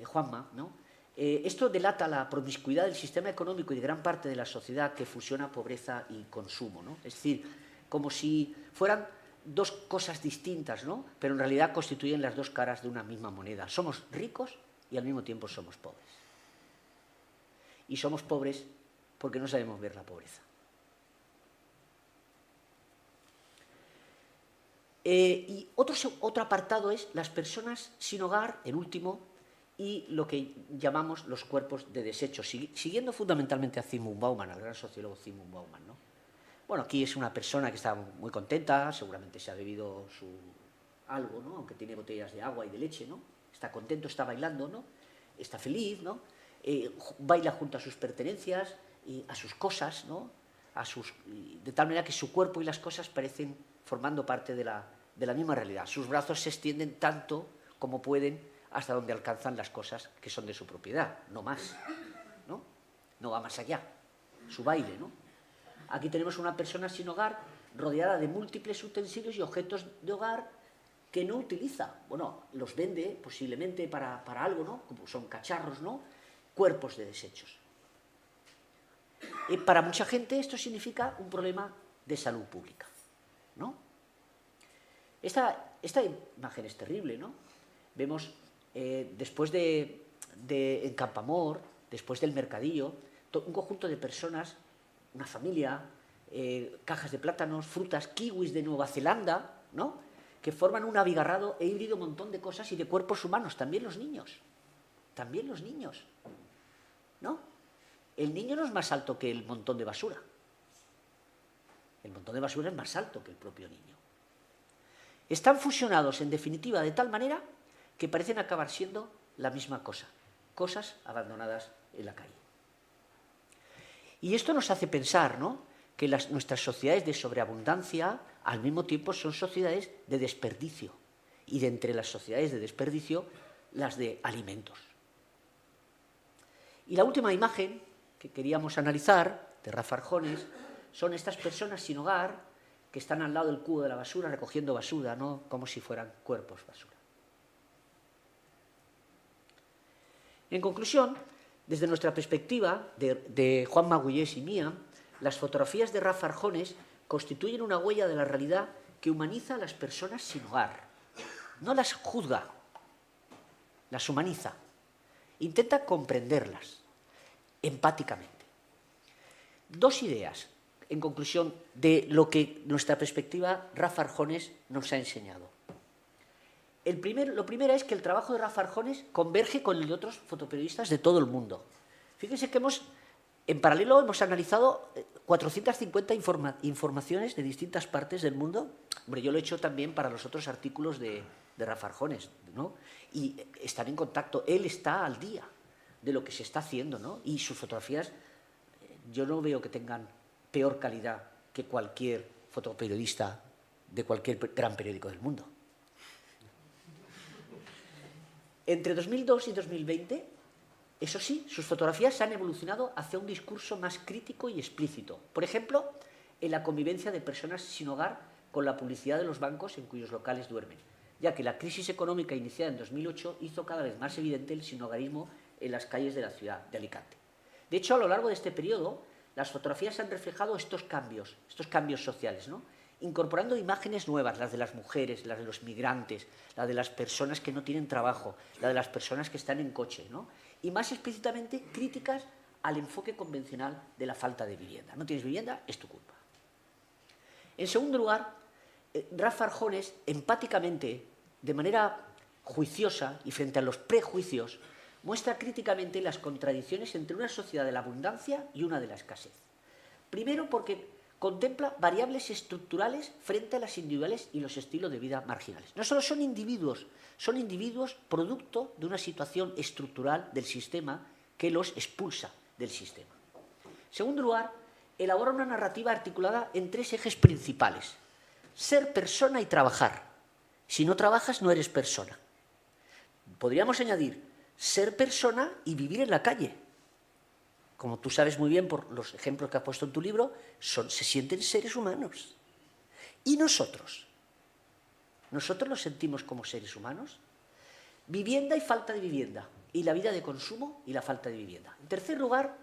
Juanma, ¿no? Esto delata la promiscuidad del sistema económico y de gran parte de la sociedad que fusiona pobreza y consumo, ¿no? Es decir, como si fueran dos cosas distintas, ¿no?, pero en realidad constituyen las dos caras de una misma moneda. Somos ricos y al mismo tiempo somos pobres. Y somos pobres porque no sabemos ver la pobreza. Y otro apartado es las personas sin hogar, el último, y lo que llamamos los cuerpos de desecho, siguiendo fundamentalmente a Zygmunt Bauman, al gran sociólogo Zygmunt Bauman, ¿no? Bueno, aquí es una persona que está muy contenta, seguramente se ha bebido algo, ¿no?, aunque tiene botellas de agua y de leche, ¿no? Está contento, está bailando, ¿no?, está feliz, ¿no?, baila junto a sus pertenencias, a sus cosas, ¿no?, de tal manera que su cuerpo y las cosas parecen formando parte de la misma realidad. Sus brazos se extienden tanto como pueden hasta donde alcanzan las cosas que son de su propiedad, no más, ¿no? No va más allá, su baile, ¿no? Aquí tenemos una persona sin hogar rodeada de múltiples utensilios y objetos de hogar que no utiliza. Bueno, los vende posiblemente para algo, ¿no?, como son cacharros, ¿no?, cuerpos de desechos. Para mucha gente esto significa un problema de salud pública, ¿no? Esta imagen es terrible, ¿no? Vemos, después en Campamor, después del mercadillo, un conjunto de personas, una familia, cajas de plátanos, frutas, kiwis de Nueva Zelanda, ¿no?, que forman un abigarrado e híbrido montón de cosas y de cuerpos humanos, también los niños, ¿no? El niño no es más alto que el montón de basura. El montón de basura es más alto que el propio niño. Están fusionados, en definitiva, de tal manera que parecen acabar siendo la misma cosa, cosas abandonadas en la calle. Y esto nos hace pensar, ¿no?, que nuestras sociedades de sobreabundancia al mismo tiempo son sociedades de desperdicio, y de entre las sociedades de desperdicio, las de alimentos. Y la última imagen que queríamos analizar, de Rafa Arjones, son estas personas sin hogar que están al lado del cubo de la basura recogiendo basura, ¿no?, como si fueran cuerpos basura. En conclusión, desde nuestra perspectiva, de Juan Magullés y mía, las fotografías de Rafa Arjones constituyen una huella de la realidad que humaniza a las personas sin hogar. No las juzga, las humaniza. Intenta comprenderlas empáticamente. Dos ideas, en conclusión, de lo que nuestra perspectiva Rafa Arjones nos ha enseñado. Lo primero es que el trabajo de Rafa Arjones converge con el de otros fotoperiodistas de todo el mundo. Fíjense que en paralelo hemos analizado 450 informaciones de distintas partes del mundo. Hombre, yo lo he hecho también para los otros artículos de Rafa Arjones, ¿no? Y están en contacto, él está al día de lo que se está haciendo, ¿no? Y sus fotografías, yo no veo que tengan peor calidad que cualquier fotoperiodista de cualquier gran periódico del mundo. Entre 2002 y 2020, eso sí, sus fotografías han evolucionado hacia un discurso más crítico y explícito. Por ejemplo, en la convivencia de personas sin hogar con la publicidad de los bancos en cuyos locales duermen, ya que la crisis económica iniciada en 2008 hizo cada vez más evidente el sinhogarismo en las calles de la ciudad de Alicante. De hecho, a lo largo de este periodo, las fotografías han reflejado estos cambios sociales, ¿no?, incorporando imágenes nuevas, las de las mujeres, las de los migrantes, las de las personas que no tienen trabajo, las de las personas que están en coche, ¿no?, y más explícitamente críticas al enfoque convencional de la falta de vivienda. No tienes vivienda, es tu culpa. En segundo lugar, Rafa Arjones, empáticamente, de manera juiciosa y frente a los prejuicios, muestra críticamente las contradicciones entre una sociedad de la abundancia y una de la escasez. Primero, porque contempla variables estructurales frente a las individuales y los estilos de vida marginales. No solo son individuos producto de una situación estructural del sistema que los expulsa del sistema. En segundo lugar, elabora una narrativa articulada en 3 ejes principales: ser persona y trabajar. Si no trabajas, no eres persona. Podríamos añadir ser persona y vivir en la calle. Como tú sabes muy bien por los ejemplos que has puesto en tu libro, se sienten seres humanos. ¿Y nosotros? ¿Nosotros los sentimos como seres humanos? Vivienda y falta de vivienda. Y la vida de consumo y la falta de vivienda. En tercer lugar,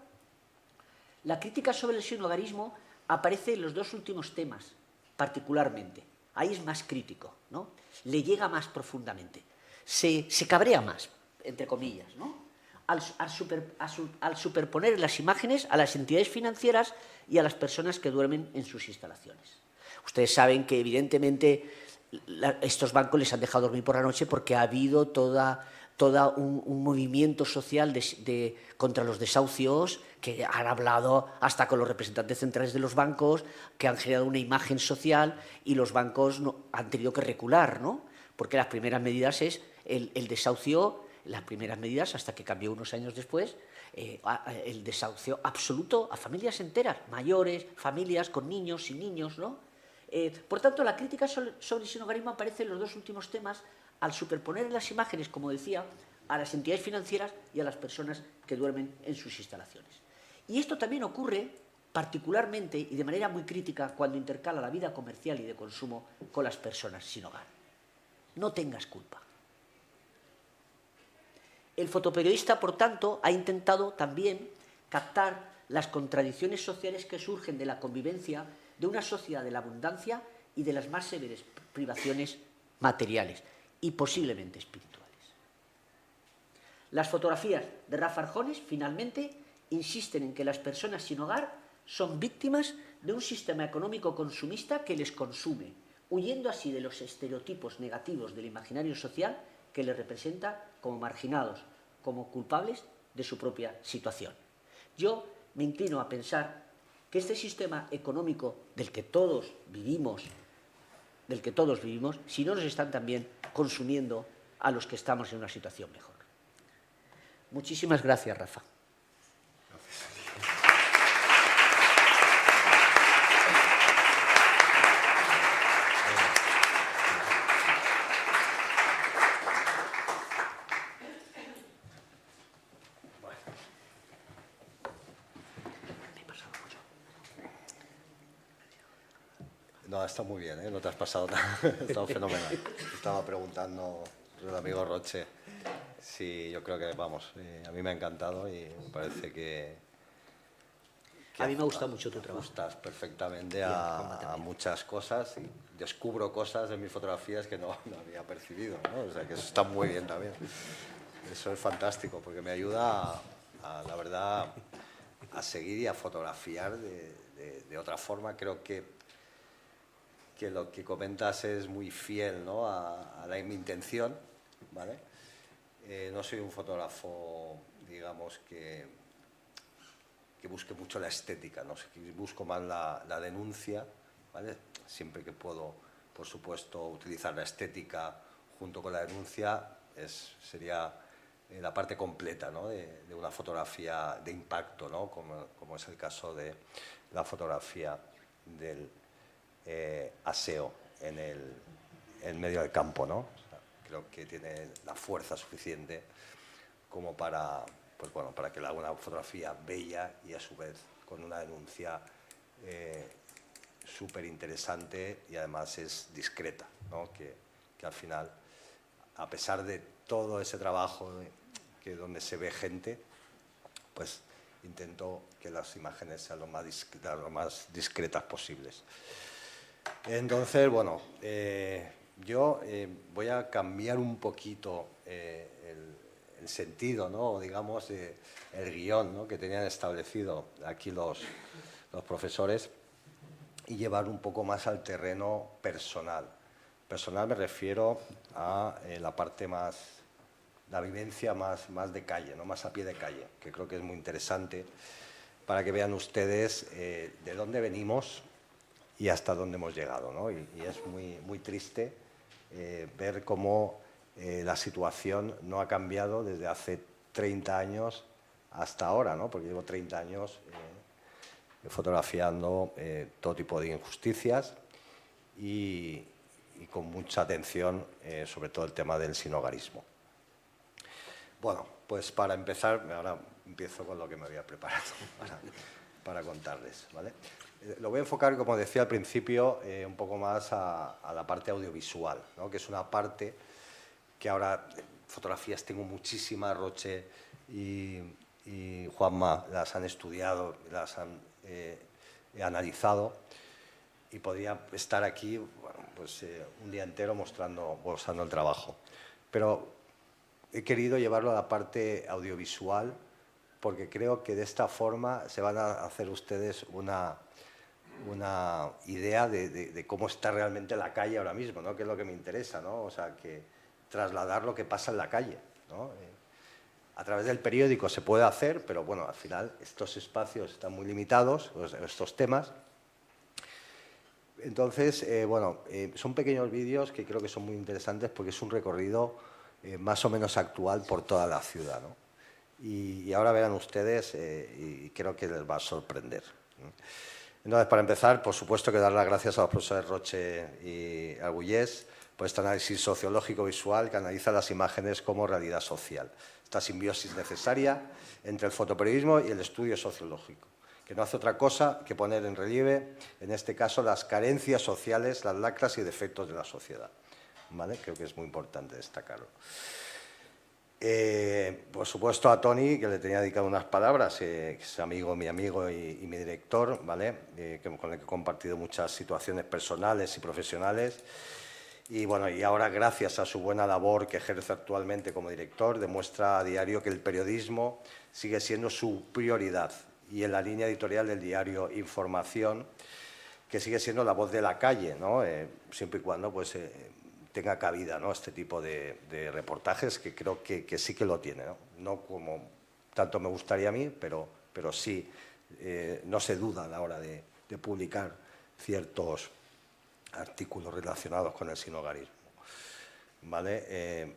la crítica sobre el sinogarismo aparece en los 2 últimos temas, particularmente. Ahí es más crítico, ¿no? Le llega más profundamente. Se cabrea más, entre comillas, ¿no? Al superponer las imágenes a las entidades financieras y a las personas que duermen en sus instalaciones. Ustedes saben que, evidentemente, estos bancos les han dejado dormir por la noche porque ha habido todo un movimiento social contra los desahucios, que han hablado hasta con los representantes centrales de los bancos, que han generado una imagen social y los bancos han tenido que recular, ¿no? Porque las primeras medidas es el desahucio, las primeras medidas, hasta que cambió unos años después, el desahucio absoluto a familias enteras, mayores, familias con niños, sin niños, ¿no? Por tanto, la crítica sobre el sinogarismo aparece en los 2 últimos temas al superponer en las imágenes, como decía, a las entidades financieras y a las personas que duermen en sus instalaciones. Y esto también ocurre particularmente y de manera muy crítica cuando intercala la vida comercial y de consumo con las personas sin hogar. No tengas culpa. El fotoperiodista, por tanto, ha intentado también captar las contradicciones sociales que surgen de la convivencia de una sociedad de la abundancia y de las más severas privaciones materiales y posiblemente espirituales. Las fotografías de Rafa Arjones, finalmente, insisten en que las personas sin hogar son víctimas de un sistema económico consumista que les consume, huyendo así de los estereotipos negativos del imaginario social que les representa como marginados, como culpables de su propia situación. Yo me inclino a pensar que este sistema económico del que todos vivimos, si no nos están también consumiendo a los que estamos en una situación mejor. Muchísimas gracias, Rafa. No, está muy bien, ¿eh? No te has pasado nada. Ha estado fenomenal. Estaba preguntando el amigo Roche. Sí, yo creo que, vamos, a mí me ha encantado y me parece que a mí me gusta mucho tu trabajo. Ajustas perfectamente a muchas cosas y descubro cosas en mis fotografías que no había percibido, ¿no? O sea, que eso está muy bien también. Eso es fantástico porque me ayuda, la verdad, a seguir y a fotografiar de otra forma. Creo que lo que comentas es muy fiel, ¿no? a mi intención, ¿vale? No soy un fotógrafo, digamos, que busque mucho la estética, ¿no? Busco más la denuncia, ¿vale? Siempre que puedo, por supuesto, utilizar la estética junto con la denuncia, sería la parte completa, ¿no? de una fotografía de impacto, ¿no? como es el caso de la fotografía del aseo en el medio del campo, ¿no? O sea, creo que tiene la fuerza suficiente como para que le haga una fotografía bella y a su vez con una denuncia súper interesante y además es discreta, ¿no? que al final, a pesar de todo ese trabajo donde se ve gente, pues intento que las imágenes sean lo más discretas posibles. Entonces, bueno, yo voy a cambiar un poquito el sentido, ¿no? Digamos, el guión, ¿no? que tenían establecido aquí los profesores y llevar un poco más al terreno personal. Personal me refiero a la parte más, la vivencia más de calle, ¿no? Más a pie de calle, que creo que es muy interesante para que vean ustedes de dónde venimos y hasta dónde hemos llegado, ¿no? Y es muy triste ver cómo la situación no ha cambiado desde hace 30 años hasta ahora, ¿no? Porque llevo 30 años fotografiando todo tipo de injusticias y con mucha atención sobre todo el tema del sinhogarismo. Bueno, pues para empezar, ahora empiezo con lo que me había preparado para contarles, ¿vale? Lo voy a enfocar, como decía al principio, un poco más a la parte audiovisual, ¿no? Que es una parte que ahora, fotografías tengo muchísimas, Roche y Juanma las han estudiado, las han analizado, y podría estar aquí, bueno, pues, un día entero mostrando el trabajo. Pero he querido llevarlo a la parte audiovisual porque creo que de esta forma se van a hacer ustedes una idea de cómo está realmente la calle ahora mismo, ¿no? Que es lo que me interesa, ¿no? O sea, que trasladar lo que pasa en la calle, ¿no? A través del periódico se puede hacer, pero bueno, al final estos espacios están muy limitados, estos temas. Entonces, bueno, son pequeños vídeos que creo que son muy interesantes porque es un recorrido más o menos actual por toda la ciudad, ¿no? Y ahora verán ustedes y creo que les va a sorprender. Entonces, para empezar, por supuesto que dar las gracias a los profesores Roche y Argullés por este análisis sociológico visual que analiza las imágenes como realidad social. Esta simbiosis necesaria entre el fotoperiodismo y el estudio sociológico, que no hace otra cosa que poner en relieve, en este caso, las carencias sociales, las lacras y defectos de la sociedad, ¿vale? Creo que es muy importante destacarlo. Por supuesto, a Toni, que le tenía dedicado unas palabras, que es mi amigo y mi director, ¿vale? Con el que he compartido muchas situaciones personales y profesionales. Y bueno, y ahora, gracias a su buena labor que ejerce actualmente como director, demuestra a diario que el periodismo sigue siendo su prioridad, y en la línea editorial del diario Información, que sigue siendo la voz de la calle, ¿no? Siempre y cuando pues, tenga cabida, ¿no? Este tipo de reportajes, que creo que sí que lo tiene, ¿no? No como tanto me gustaría a mí, pero sí, no se duda a la hora de publicar ciertos artículos relacionados con el sinhogarismo, ¿vale?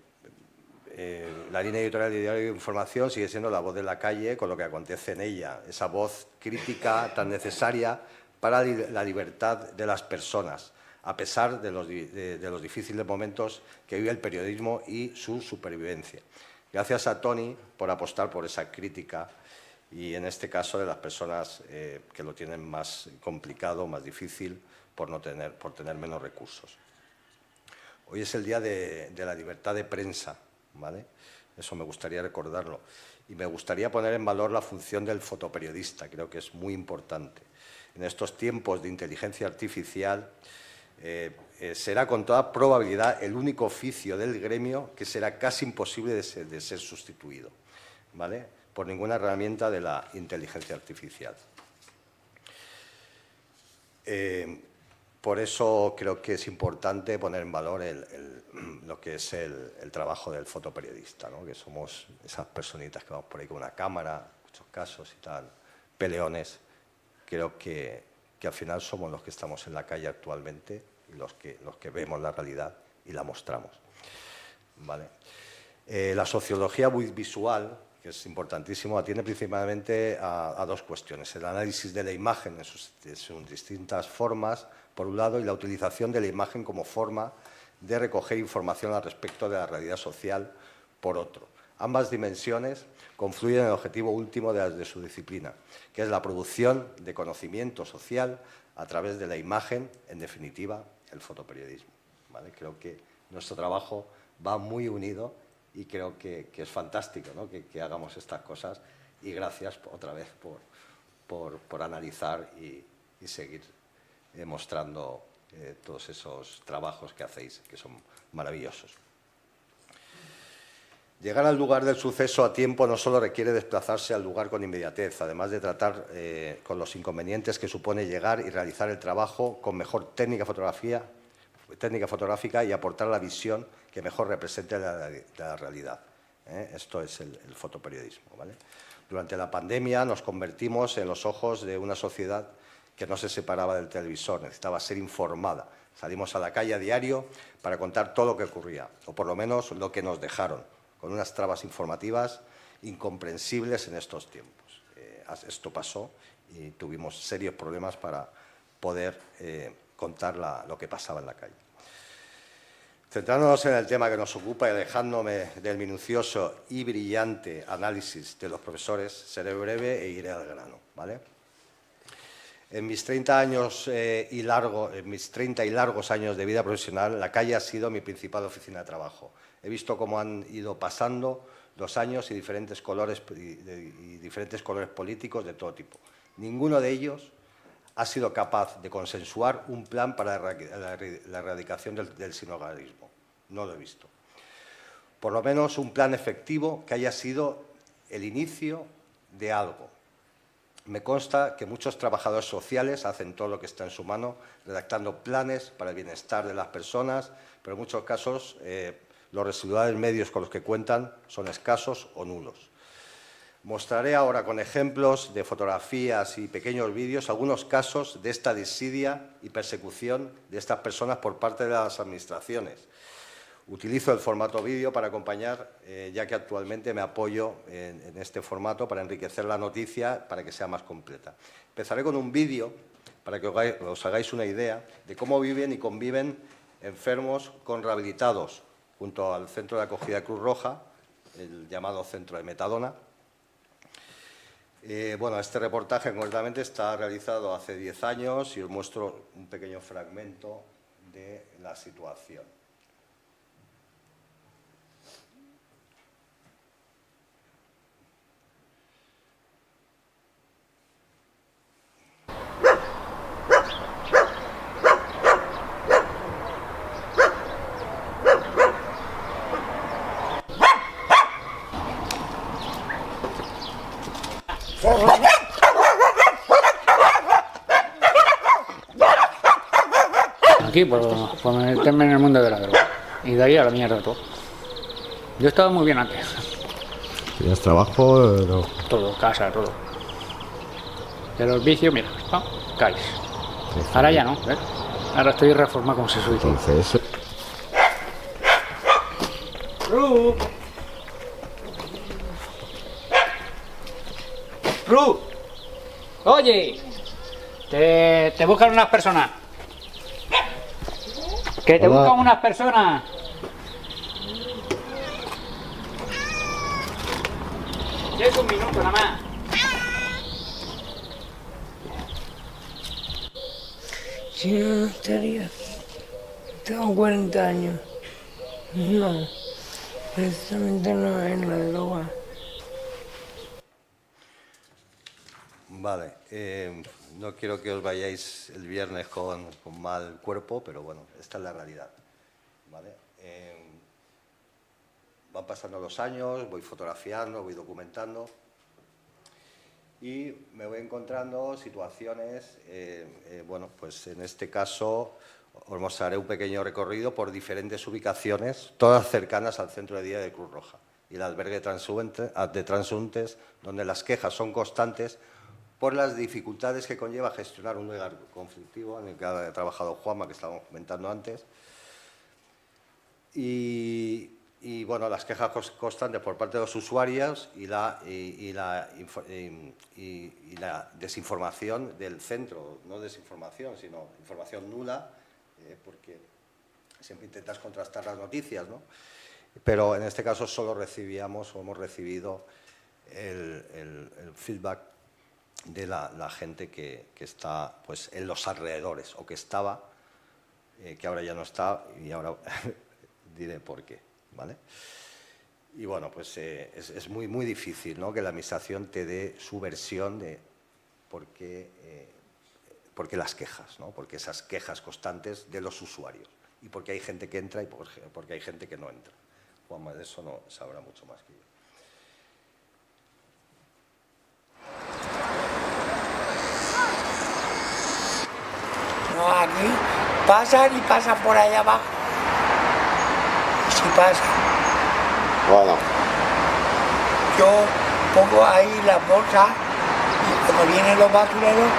La línea editorial de Diario de Información sigue siendo la voz de la calle con lo que acontece en ella, esa voz crítica tan necesaria para la libertad de las personas, a pesar de los difíciles momentos que vive el periodismo y su supervivencia. Gracias a Toni por apostar por esa crítica y, en este caso, de las personas que lo tienen más complicado, más difícil, por tener menos recursos. Hoy es el día de la libertad de prensa, ¿vale? Eso me gustaría recordarlo. Y me gustaría poner en valor la función del fotoperiodista, creo que es muy importante. En estos tiempos de inteligencia artificial será con toda probabilidad el único oficio del gremio que será casi imposible de ser sustituido, ¿vale? Por ninguna herramienta de la inteligencia artificial. Por eso creo que es importante poner en valor lo que es el trabajo del fotoperiodista, ¿no? Que somos esas personitas que vamos por ahí con una cámara, en muchos casos y tal, peleones. Creo que al final somos los que estamos en la calle actualmente y los que vemos la realidad y la mostramos, ¿vale? La sociología visual, que es importantísimo, atiende principalmente a dos cuestiones: el análisis de la imagen en sus distintas formas, por un lado, y la utilización de la imagen como forma de recoger información al respecto de la realidad social, por otro. Ambas dimensiones confluyen en el objetivo último de su disciplina, que es la producción de conocimiento social a través de la imagen, en definitiva, el fotoperiodismo, ¿vale? Creo que nuestro trabajo va muy unido y creo que es fantástico, ¿no? que hagamos estas cosas, y gracias otra vez por analizar y seguir mostrando todos esos trabajos que hacéis, que son maravillosos. Llegar al lugar del suceso a tiempo no solo requiere desplazarse al lugar con inmediatez, además de tratar con los inconvenientes que supone llegar y realizar el trabajo con mejor técnica fotográfica y aportar la visión que mejor represente la realidad. Esto es el fotoperiodismo, ¿vale? Durante la pandemia nos convertimos en los ojos de una sociedad que no se separaba del televisor, necesitaba ser informada. Salimos a la calle a diario para contar todo lo que ocurría, o por lo menos lo que nos dejaron, con unas trabas informativas incomprensibles en estos tiempos. Esto pasó y tuvimos serios problemas para poder contar lo que pasaba en la calle. Centrándonos en el tema que nos ocupa y alejándome del minucioso y brillante análisis de los profesores, seré breve e iré al grano, ¿vale? En mis 30 y largos años de vida profesional, la calle ha sido mi principal oficina de trabajo. He visto cómo han ido pasando los años y diferentes colores políticos de todo tipo. Ninguno de ellos ha sido capaz de consensuar un plan para la erradicación del sinhogarismo. No lo he visto. Por lo menos un plan efectivo que haya sido el inicio de algo. Me consta que muchos trabajadores sociales hacen todo lo que está en su mano, redactando planes para el bienestar de las personas, pero en muchos casos los residuales medios con los que cuentan son escasos o nulos. Mostraré ahora con ejemplos de fotografías y pequeños vídeos algunos casos de esta desidia y persecución de estas personas por parte de las administraciones. Utilizo el formato vídeo para acompañar, ya que actualmente me apoyo en este formato para enriquecer la noticia para que sea más completa. Empezaré con un vídeo para que os hagáis una idea de cómo viven y conviven enfermos con rehabilitados junto al Centro de Acogida de Cruz Roja, el llamado Centro de Metadona. Bueno, este reportaje concretamente está realizado hace 10 años y os muestro un pequeño fragmento de la situación. Aquí por meterme en el mundo de la droga y de ahí a la mierda todo. Yo estaba muy bien antes. ¿Tienes trabajo? No. Todo, casa, todo. De los vicios, mira, ¡pam! Caes. Ahora ya no, ¿ves? Ahora estoy reformado como se suicida. Entonces, ¡Ru! Oye, te buscan unas personas. Que te Hola. buscan unas personas. Es un minuto nada más. Si no, no estaría. Tengo 40 años. No, precisamente no es la droga. Vale, no quiero que os vayáis el viernes con mal cuerpo, pero bueno, esta es la realidad, ¿vale? Van pasando los años, voy fotografiando, voy documentando y me voy encontrando situaciones, bueno, pues en este caso os mostraré un pequeño recorrido por diferentes ubicaciones, todas cercanas al centro de día de Cruz Roja y el albergue de transeúntes, donde las quejas son constantes por las dificultades que conlleva gestionar un lugar conflictivo en el que ha trabajado Juanma, que estábamos comentando antes. Y bueno, las quejas constantes por parte de los usuarios y la desinformación del centro, no desinformación, sino información nula, porque siempre intentas contrastar las noticias, ¿no? Pero en este caso solo recibíamos o hemos recibido el feedback de la gente que está pues, en los alrededores o que estaba, que ahora ya no está y ahora diré por qué, ¿vale? Y bueno, pues es muy difícil, ¿no?, que la administración te dé su versión de por qué las quejas, ¿no?, porque esas quejas constantes de los usuarios y porque hay gente que entra y porque hay gente que no entra. Juanma de eso no sabrá mucho más que yo. No, aquí pasan y pasan por allá abajo. Y si pasan, Bueno, yo pongo ahí las bolsas y cuando vienen los basureros,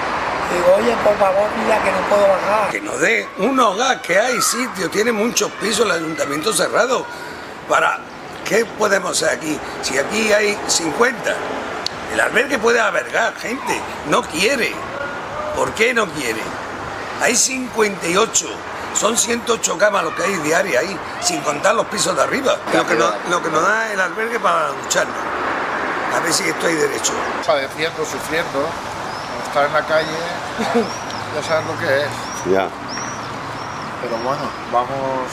digo, oye, por favor, mira que no puedo bajar. Que nos dé un hogar, que hay sitio, tiene muchos pisos el ayuntamiento cerrado. ¿Para qué podemos hacer aquí? Si aquí hay 50, el albergue puede albergar gente, no quiere. ¿Por qué no quiere? Hay 58, son 108 camas lo que hay diarias ahí, sin contar los pisos de arriba. Lo que nos da el albergue para lucharnos. A ver si estoy derecho. Padeciendo, sufriendo, estar en la calle, ya sabes lo que es. ya. Pero bueno, vamos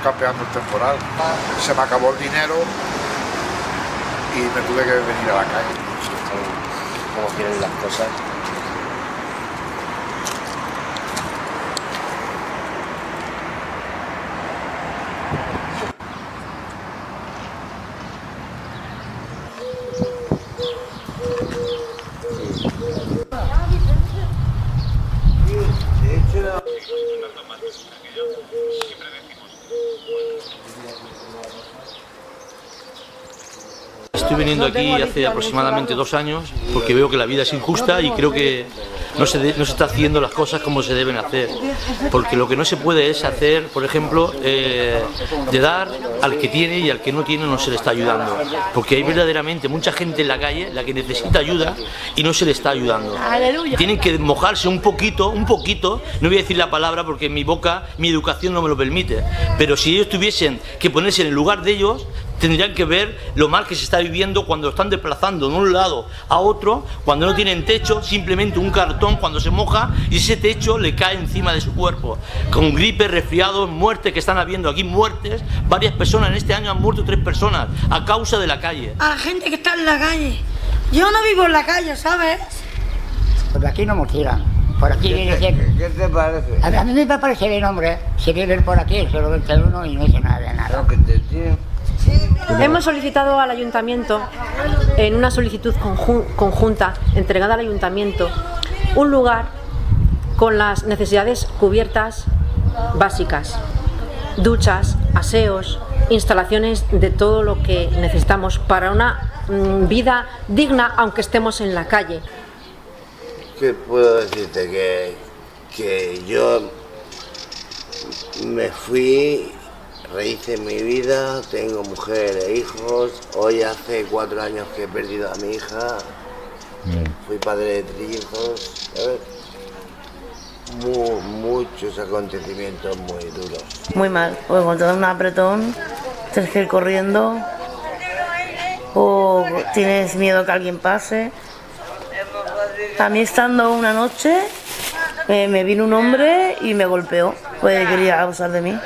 campeando el temporal. Se me acabó el dinero y me tuve que venir a la calle. Como quieren las cosas. Estoy viniendo aquí hace aproximadamente 2 años porque veo que la vida es injusta y creo que no se está haciendo las cosas como se deben hacer. Porque lo que no se puede es hacer, por ejemplo, de dar al que tiene y al que no tiene no se le está ayudando. Porque hay verdaderamente mucha gente en la calle la que necesita ayuda y no se le está ayudando. Tienen que mojarse un poquito, no voy a decir la palabra porque mi boca, mi educación no me lo permite, pero si ellos tuviesen que ponerse en el lugar de ellos, tendrían que ver lo mal que se está viviendo cuando lo están desplazando de un lado a otro, cuando no tienen techo, simplemente un cartón cuando se moja y ese techo le cae encima de su cuerpo, con gripe, resfriados, muertes que están habiendo aquí, muertes, varias personas, en este año han muerto 3 personas a causa de la calle. A la gente que está en la calle. Yo no vivo en la calle, ¿sabes? Pues de aquí no me tiran. Por aquí viene siempre. ¿Qué te parece? A mí me parece bien, hombre. Si viven por aquí, solo vence uno y no dice nada de nada. Hemos solicitado al ayuntamiento, en una solicitud conjunta entregada al ayuntamiento, un lugar con las necesidades cubiertas básicas, duchas, aseos, instalaciones de todo lo que necesitamos para una vida digna aunque estemos en la calle. ¿Qué puedo decirte? Que yo me fui, rehice mi vida, tengo mujer e hijos, hoy hace 4 años que he perdido a mi hija, fui padre de trillizos, ¿sabes? Muchos acontecimientos muy duros. Muy mal, porque cuando te da un apretón tienes que ir corriendo o tienes miedo que alguien pase. A mí estando una noche me vino un hombre y me golpeó, pues quería abusar de mí.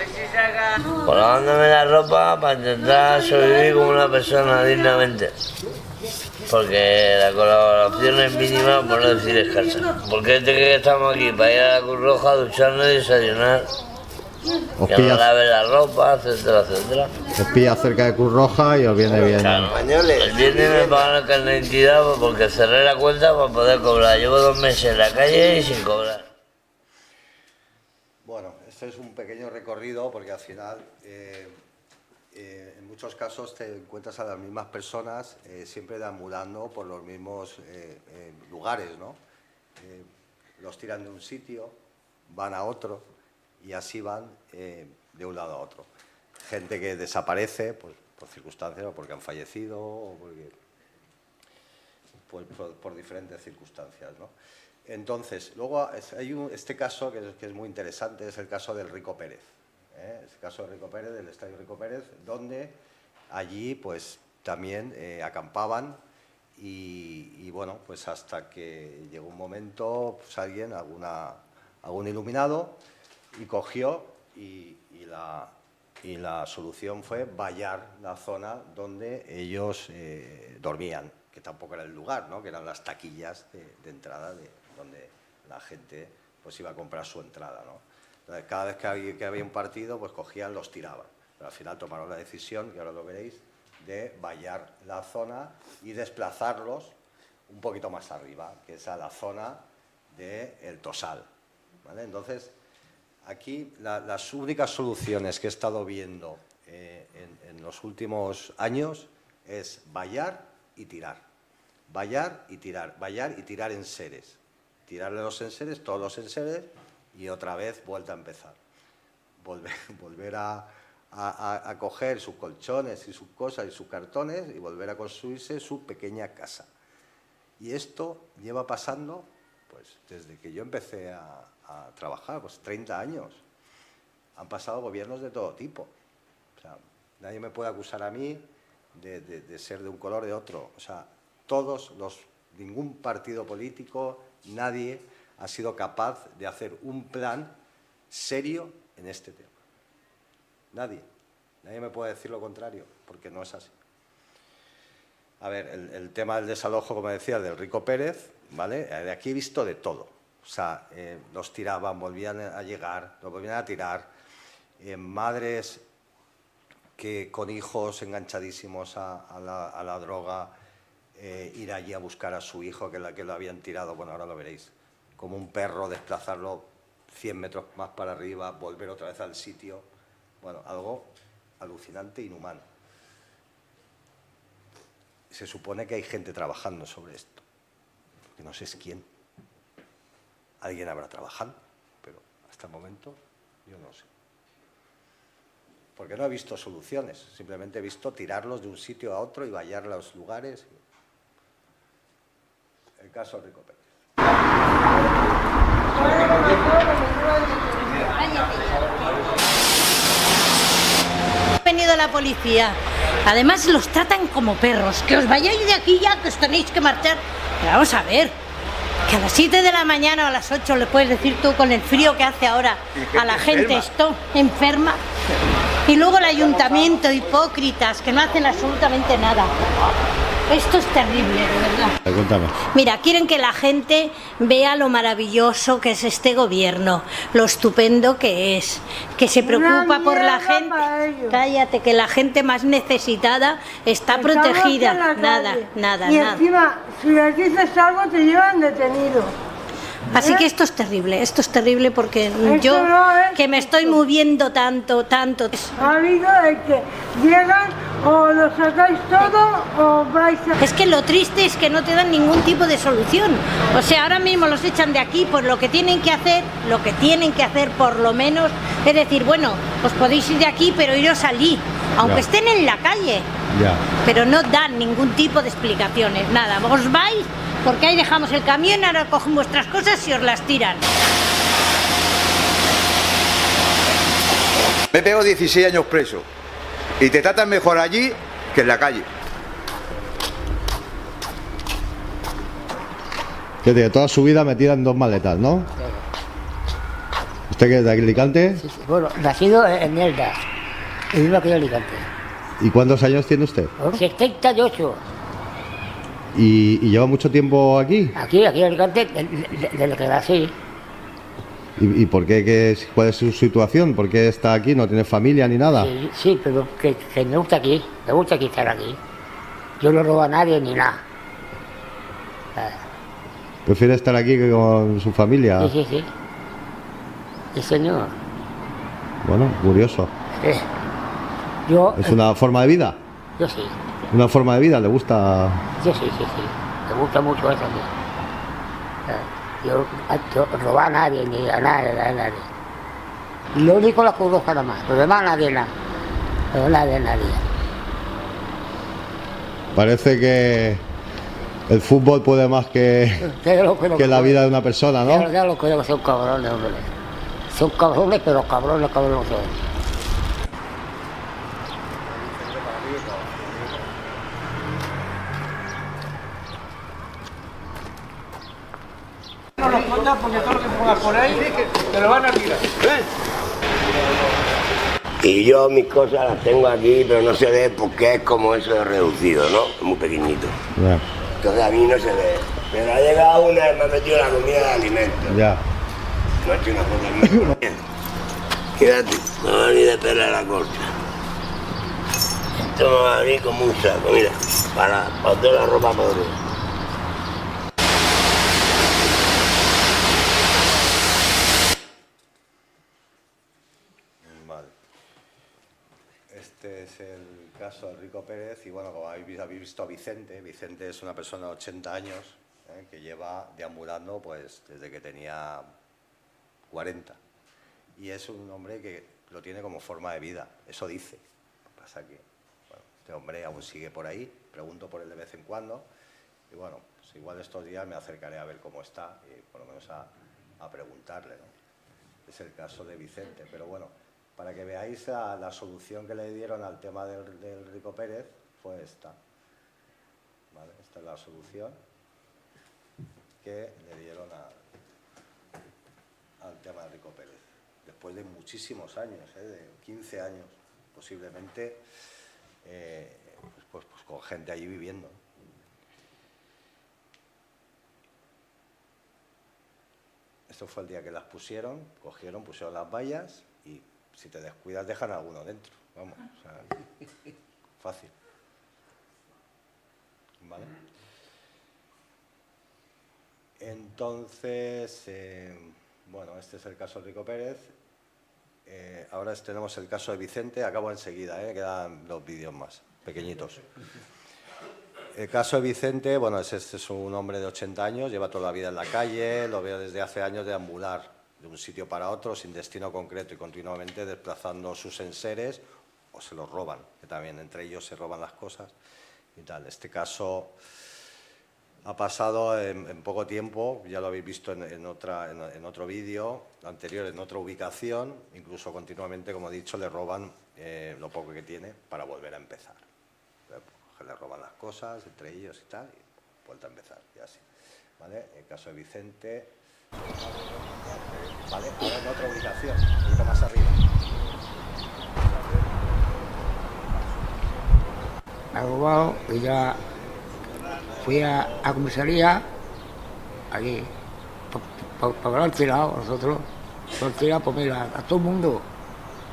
Lavándome la ropa para intentar sobrevivir como una persona dignamente. Porque la colaboración es mínima, por no decir escasa. Porque este que estamos aquí para ir a la Cruz Roja, ducharnos y desayunar. Que nos lave la ropa, etcétera, etcétera. Os pilla cerca de Cruz Roja y os viene bien. Claro. El viernes me pagan el carnet de identidad porque cerré la cuenta para poder cobrar. Llevo 2 meses en la calle y sin cobrar. Bueno, este es un pequeño recorrido porque al final, en muchos casos te encuentras a las mismas personas siempre deambulando por los mismos lugares, ¿no? Los tiran de un sitio, van a otro y así van de un lado a otro. Gente que desaparece pues, por circunstancias o porque han fallecido o porque, por diferentes circunstancias, ¿no? Entonces, luego hay este caso que es muy interesante, es el caso del Rico Pérez. Es el caso del Rico Pérez, del Estadio Rico Pérez, donde allí pues también acampaban y bueno, pues hasta que llegó un momento, pues alguien, algún iluminado, y cogió y la solución fue vallar la zona donde ellos dormían, que tampoco era el lugar, ¿no? Que eran las taquillas de entrada donde la gente pues iba a comprar su entrada, ¿no? Entonces, cada vez que había un partido, pues cogían, los tiraban. Pero al final tomaron la decisión, que ahora lo veréis, de vallar la zona y desplazarlos un poquito más arriba, que es a la zona del Tosal, ¿vale? Entonces, aquí las únicas soluciones que he estado viendo en los últimos años es vallar y tirar. Vallar y tirar, vallar y tirar enseres. Tirarle los enseres, todos los enseres, y otra vez vuelta a empezar. Volver a coger sus colchones y sus cosas y sus cartones y volver a construirse su pequeña casa. Y esto lleva pasando, pues, desde que yo empecé a trabajar, pues 30 años. Han pasado gobiernos de todo tipo. O sea, nadie me puede acusar a mí de ser de un color o de otro. O sea, ningún partido político, nadie ha sido capaz de hacer un plan serio en este tema. Nadie. Nadie me puede decir lo contrario, porque no es así. A ver, el tema del desalojo, como decía, del Rico Pérez, ¿vale? De aquí he visto de todo. O sea, los tiraban, volvían a llegar, los volvían a tirar. Madres que con hijos enganchadísimos a la droga, ir allí a buscar a su hijo que lo habían tirado, bueno, ahora lo veréis, como un perro, desplazarlo 100 metros más para arriba, volver otra vez al sitio. Bueno, algo alucinante, inhumano. Se supone que hay gente trabajando sobre esto, que no sé es quién. Alguien habrá trabajado, pero hasta el momento yo no sé. Porque no he visto soluciones, simplemente he visto tirarlos de un sitio a otro y vallar los lugares. El caso Rico Pérez. Ha venido la policía. Además los tratan como perros. Que os vayáis de aquí ya, que os tenéis que marchar. Pero vamos a ver, que a las 7 de la mañana o a las 8 le puedes decir tú, con el frío que hace ahora a la gente esto, enferma. Y luego el ayuntamiento, hipócritas, que no hacen absolutamente nada. Esto es terrible, de verdad. Cuéntame. Mira, quieren que la gente vea lo maravilloso que es este gobierno, lo estupendo que es, que se preocupa por la gente. Cállate, que la gente más necesitada está protegida. Nada. Y encima, si les dices algo, te llevan detenido. Así que esto es terrible porque yo, que me estoy moviendo tanto. Ha habido de que llegan o lo sacáis todo o vais a... Es que lo triste es que no te dan ningún tipo de solución. O sea, ahora mismo los echan de aquí por lo que tienen que hacer por lo menos, es decir, bueno, os podéis ir de aquí, pero iros allí, aunque estén en la calle. Pero no dan ningún tipo de explicaciones, nada. Os vais, porque ahí dejamos el camión, ahora cogen vuestras cosas y os las tiran. Me pego 16 años preso y te tratan mejor allí que en la calle. Que tiene toda su vida metida en 2 maletas, ¿no? ¿Usted que es de Alicante? Sí. Bueno, nacido en Eldas, y vivo aquí en Alicante. ¿Y cuántos años tiene usted? 78. ¿Y lleva mucho tiempo aquí? Aquí en Alicante, desde que nací. ¿Y por qué? ¿Cuál es su situación? ¿Por qué está aquí? ¿No tiene familia ni nada? Sí, pero que me gusta aquí estar aquí. Yo no robo a nadie ni nada. ¿Prefiere estar aquí que con su familia? Sí. Sí, señor. Bueno, curioso. ¿Es una forma de vida? Yo sí. ¿Una forma de vida? ¿Le gusta? Sí. Me gusta mucho eso. Yo robar a nadie, ni a nadie. Lo único la Cruz Roja nada más, lo demás nadie. Parece que el fútbol puede más que la vida de una persona, ¿no? Ya lo creo que son cabrones, hombre. Son cabrones, pero cabrones son. No los pongas porque todo lo que pongas por ahí te lo van a tirar. Y yo mis cosas las tengo aquí, pero no se ve porque es como eso de reducido, ¿no? Muy pequeñito. Entonces a mí no se ve. Pero ha llegado una y me ha metido la comida de alimentos. Me ha hecho una cosa muy bien. Fíjate, no va ni de pela la corcha. Esto me va a venir como un saco, mira, para toda la ropa podrida. Vale. Este es el caso de Rico Pérez y bueno, como habéis visto a Vicente, Vicente es una persona de 80 años que lleva deambulando pues desde que tenía 40 y es un hombre que lo tiene como forma de vida, eso dice. Lo que pasa que bueno, este hombre aún sigue por ahí, pregunto por él de vez en cuando y bueno, pues igual estos días me acercaré a ver cómo está y por lo menos a preguntarle, ¿no? Es el caso de Vicente, pero bueno, para que veáis la solución que le dieron al tema del Rico Pérez fue esta. ¿Vale? Esta es la solución que le dieron al tema de Rico Pérez. Después de muchísimos años, de 15 años posiblemente, pues con gente allí viviendo. Esto fue el día que las pusieron, pusieron las vallas y si te descuidas dejan a alguno dentro. Vamos, o sea, fácil. ¿Vale? Entonces, bueno, este es el caso de Rico Pérez. Ahora tenemos el caso de Vicente, acabo enseguida, quedan 2 vídeos más, pequeñitos. El caso de Vicente, bueno, este es un hombre de 80 años, lleva toda la vida en la calle, lo veo desde hace años deambular de un sitio para otro, sin destino concreto y continuamente desplazando sus enseres o se los roban, que también entre ellos se roban las cosas y tal. Este caso ha pasado en poco tiempo, ya lo habéis visto en otro vídeo anterior, en otra ubicación, incluso continuamente, como he dicho, le roban lo poco que tiene para volver a empezar. Le roban las cosas entre ellos y tal, y vuelta a empezar, y así. ¿Vale? El caso de Vicente. ¿Vale? Ahora en otra ubicación, un poquito más arriba. Me ha robado y ya fui a comisaría, allí, para lo han tirado nosotros. Lo han tirado, pues mira, a todo el mundo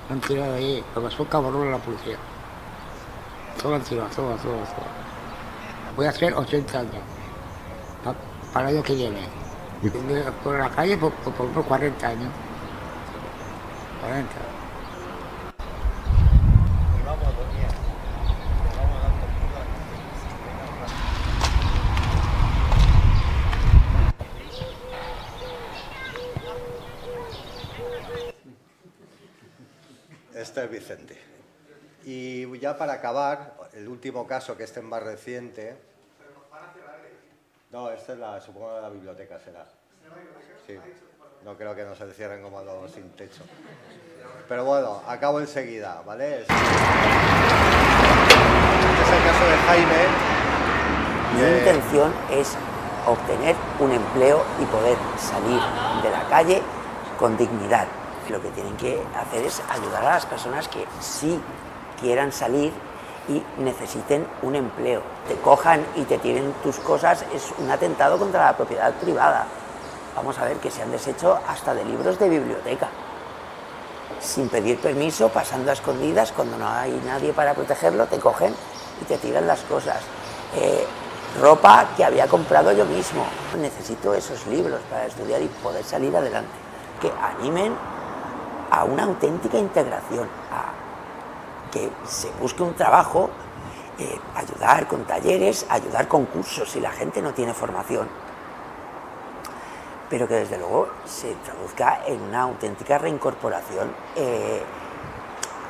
lo han tirado allí, porque son cabrones la policía. Todo han tirado, todo. Voy a hacer 80 años, para el año que viene. Por la calle por unos 40 años. 40. Este es Vicente. Y ya para acabar, el último caso, que este es más reciente. No, esta es supongo la biblioteca será. Sí. No creo que no se cierren como los sin techo. Pero bueno, acabo enseguida, ¿vale? Este es el caso de Jaime. Mi intención es obtener un empleo y poder salir de la calle con dignidad. Lo que tienen que hacer es ayudar a las personas que sí quieran salir y necesiten un empleo. Te cojan y te tiren tus cosas, es un atentado contra la propiedad privada. Vamos a ver que se han deshecho hasta de libros de biblioteca, sin pedir permiso, pasando a escondidas, cuando no hay nadie para protegerlo, te cogen y te tiran las cosas. Ropa que había comprado yo mismo. Necesito esos libros para estudiar y poder salir adelante, que animen a una auténtica integración, a que se busque un trabajo, ayudar con talleres, ayudar con cursos si la gente no tiene formación, pero que desde luego se traduzca en una auténtica reincorporación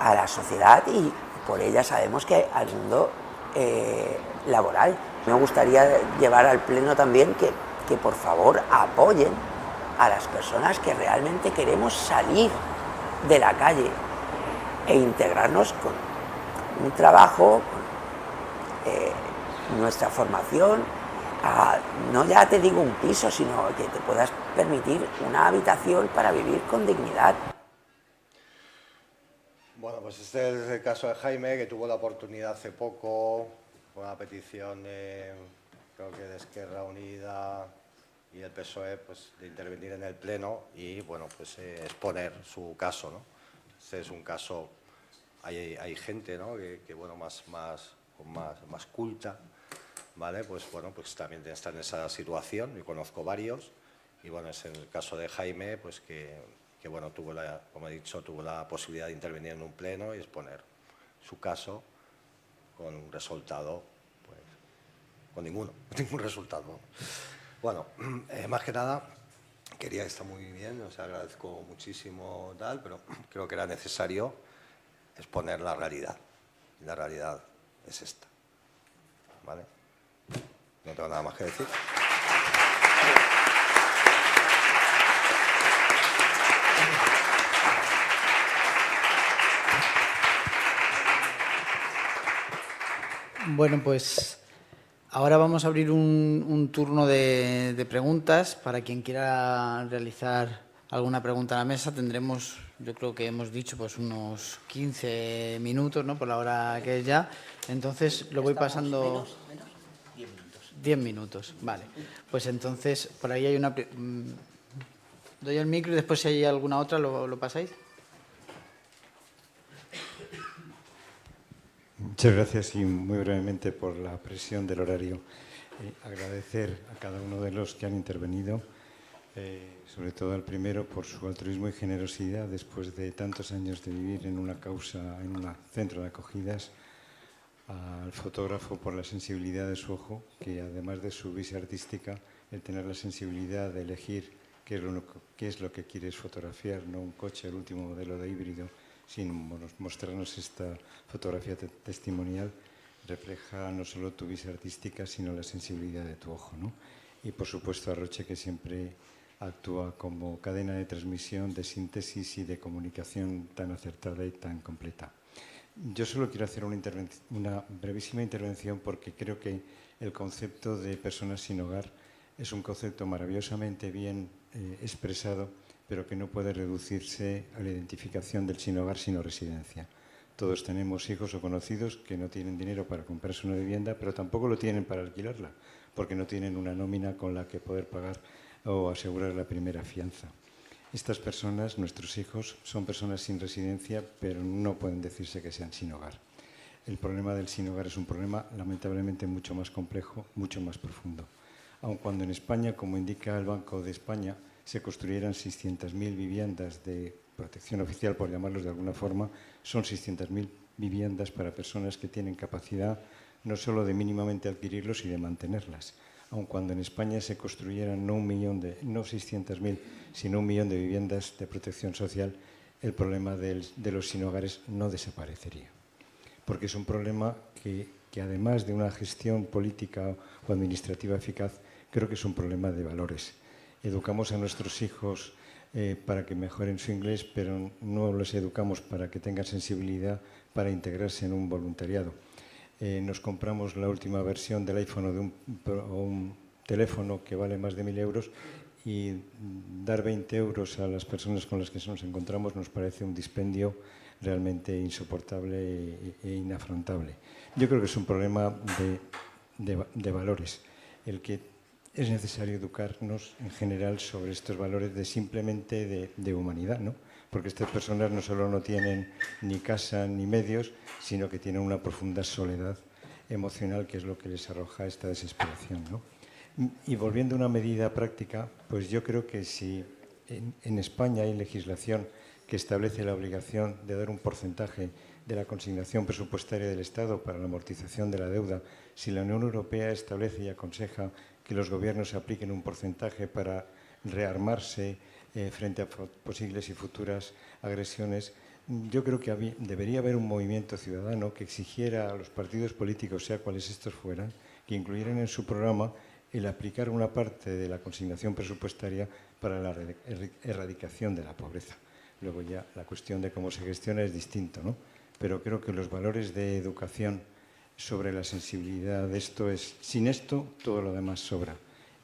a la sociedad y por ella sabemos que al mundo laboral. Me gustaría llevar al pleno también que por favor apoyen a las personas que realmente queremos salir de la calle e integrarnos con un trabajo, con nuestra formación, no ya te digo un piso, sino que te puedas permitir una habitación para vivir con dignidad. Bueno, pues este es el caso de Jaime, que tuvo la oportunidad hace poco, con una petición creo que de Esquerra Unida y el PSOE, pues, de intervenir en el Pleno y, bueno, pues exponer su caso, ¿no? Este es un caso hay gente, ¿no? que bueno, más culta, ¿vale? Pues bueno, pues también está en esa situación. Yo conozco varios y bueno, es en el caso de Jaime, pues que bueno, como he dicho, tuvo la posibilidad de intervenir en un pleno y exponer su caso con un resultado, pues, con ningún resultado. Bueno, más que nada, quería que está muy bien, o sea, agradezco muchísimo tal, pero creo que era necesario exponer la realidad. Y la realidad es esta, ¿vale? No tengo nada más que decir. Bueno, pues ahora vamos a abrir un turno de preguntas. Para quien quiera realizar alguna pregunta a la mesa, tendremos, yo creo que hemos dicho, pues unos 15 minutos, ¿no? Por la hora que es ya. Entonces lo voy pasando... 10 minutos, vale. Pues entonces, por ahí hay una... Doy el micro y después si hay alguna otra, ¿lo pasáis? Muchas gracias y muy brevemente por la presión del horario. Agradecer a cada uno de los que han intervenido, sobre todo al primero por su altruismo y generosidad después de tantos años de vivir en una causa, en un centro de acogidas, al fotógrafo por la sensibilidad de su ojo, que además de su visión artística, el tener la sensibilidad de elegir qué es lo que quieres fotografiar, no un coche, el último modelo de híbrido, sino mostrarnos esta fotografía testimonial, refleja no solo tu visión artística, sino la sensibilidad de tu ojo, ¿no? Y por supuesto a Roche, que siempre actúa como cadena de transmisión, de síntesis y de comunicación tan acertada y tan completa. Yo solo quiero hacer una brevísima intervención porque creo que el concepto de personas sin hogar es un concepto maravillosamente bien expresado, pero que no puede reducirse a la identificación del sin hogar, sino residencia. Todos tenemos hijos o conocidos que no tienen dinero para comprarse una vivienda, pero tampoco lo tienen para alquilarla, porque no tienen una nómina con la que poder pagar o asegurar la primera fianza. Estas personas, nuestros hijos, son personas sin residencia, pero no pueden decirse que sean sin hogar. El problema del sin hogar es un problema lamentablemente mucho más complejo, mucho más profundo. Aun cuando en España, como indica el Banco de España, se construyeran 600.000 viviendas de protección oficial, por llamarlos de alguna forma, son 600.000 viviendas para personas que tienen capacidad no solo de mínimamente adquirirlos y de mantenerlas. Aun cuando en España se construyeran no 600.000, sino 1 millón de viviendas de protección social, el problema de los sin hogares no desaparecería. Porque es un problema que además de una gestión política o administrativa eficaz, creo que es un problema de valores. Educamos a nuestros hijos para que mejoren su inglés, pero no los educamos para que tengan sensibilidad para integrarse en un voluntariado. Nos compramos la última versión del iPhone o un teléfono que vale más de 1.000 euros y dar 20 euros a las personas con las que nos encontramos nos parece un dispendio realmente insoportable e inafrontable. Yo creo que es un problema de valores, el que es necesario educarnos en general sobre estos valores simplemente de humanidad, ¿no? Porque estas personas no solo no tienen ni casa ni medios, sino que tienen una profunda soledad emocional, que es lo que les arroja esta desesperación, ¿no? Y volviendo a una medida práctica, pues yo creo que si en España hay legislación que establece la obligación de dar un porcentaje de la consignación presupuestaria del Estado para la amortización de la deuda, si la Unión Europea establece y aconseja que los gobiernos apliquen un porcentaje para rearmarse frente a posibles y futuras agresiones, yo creo que debería haber un movimiento ciudadano que exigiera a los partidos políticos, sea cuales estos fueran, que incluyeran en su programa el aplicar una parte de la consignación presupuestaria para la erradicación de la pobreza. Luego ya la cuestión de cómo se gestiona es distinto, ¿no? Pero creo que los valores de educación sobre la sensibilidad de esto sin esto todo lo demás sobra.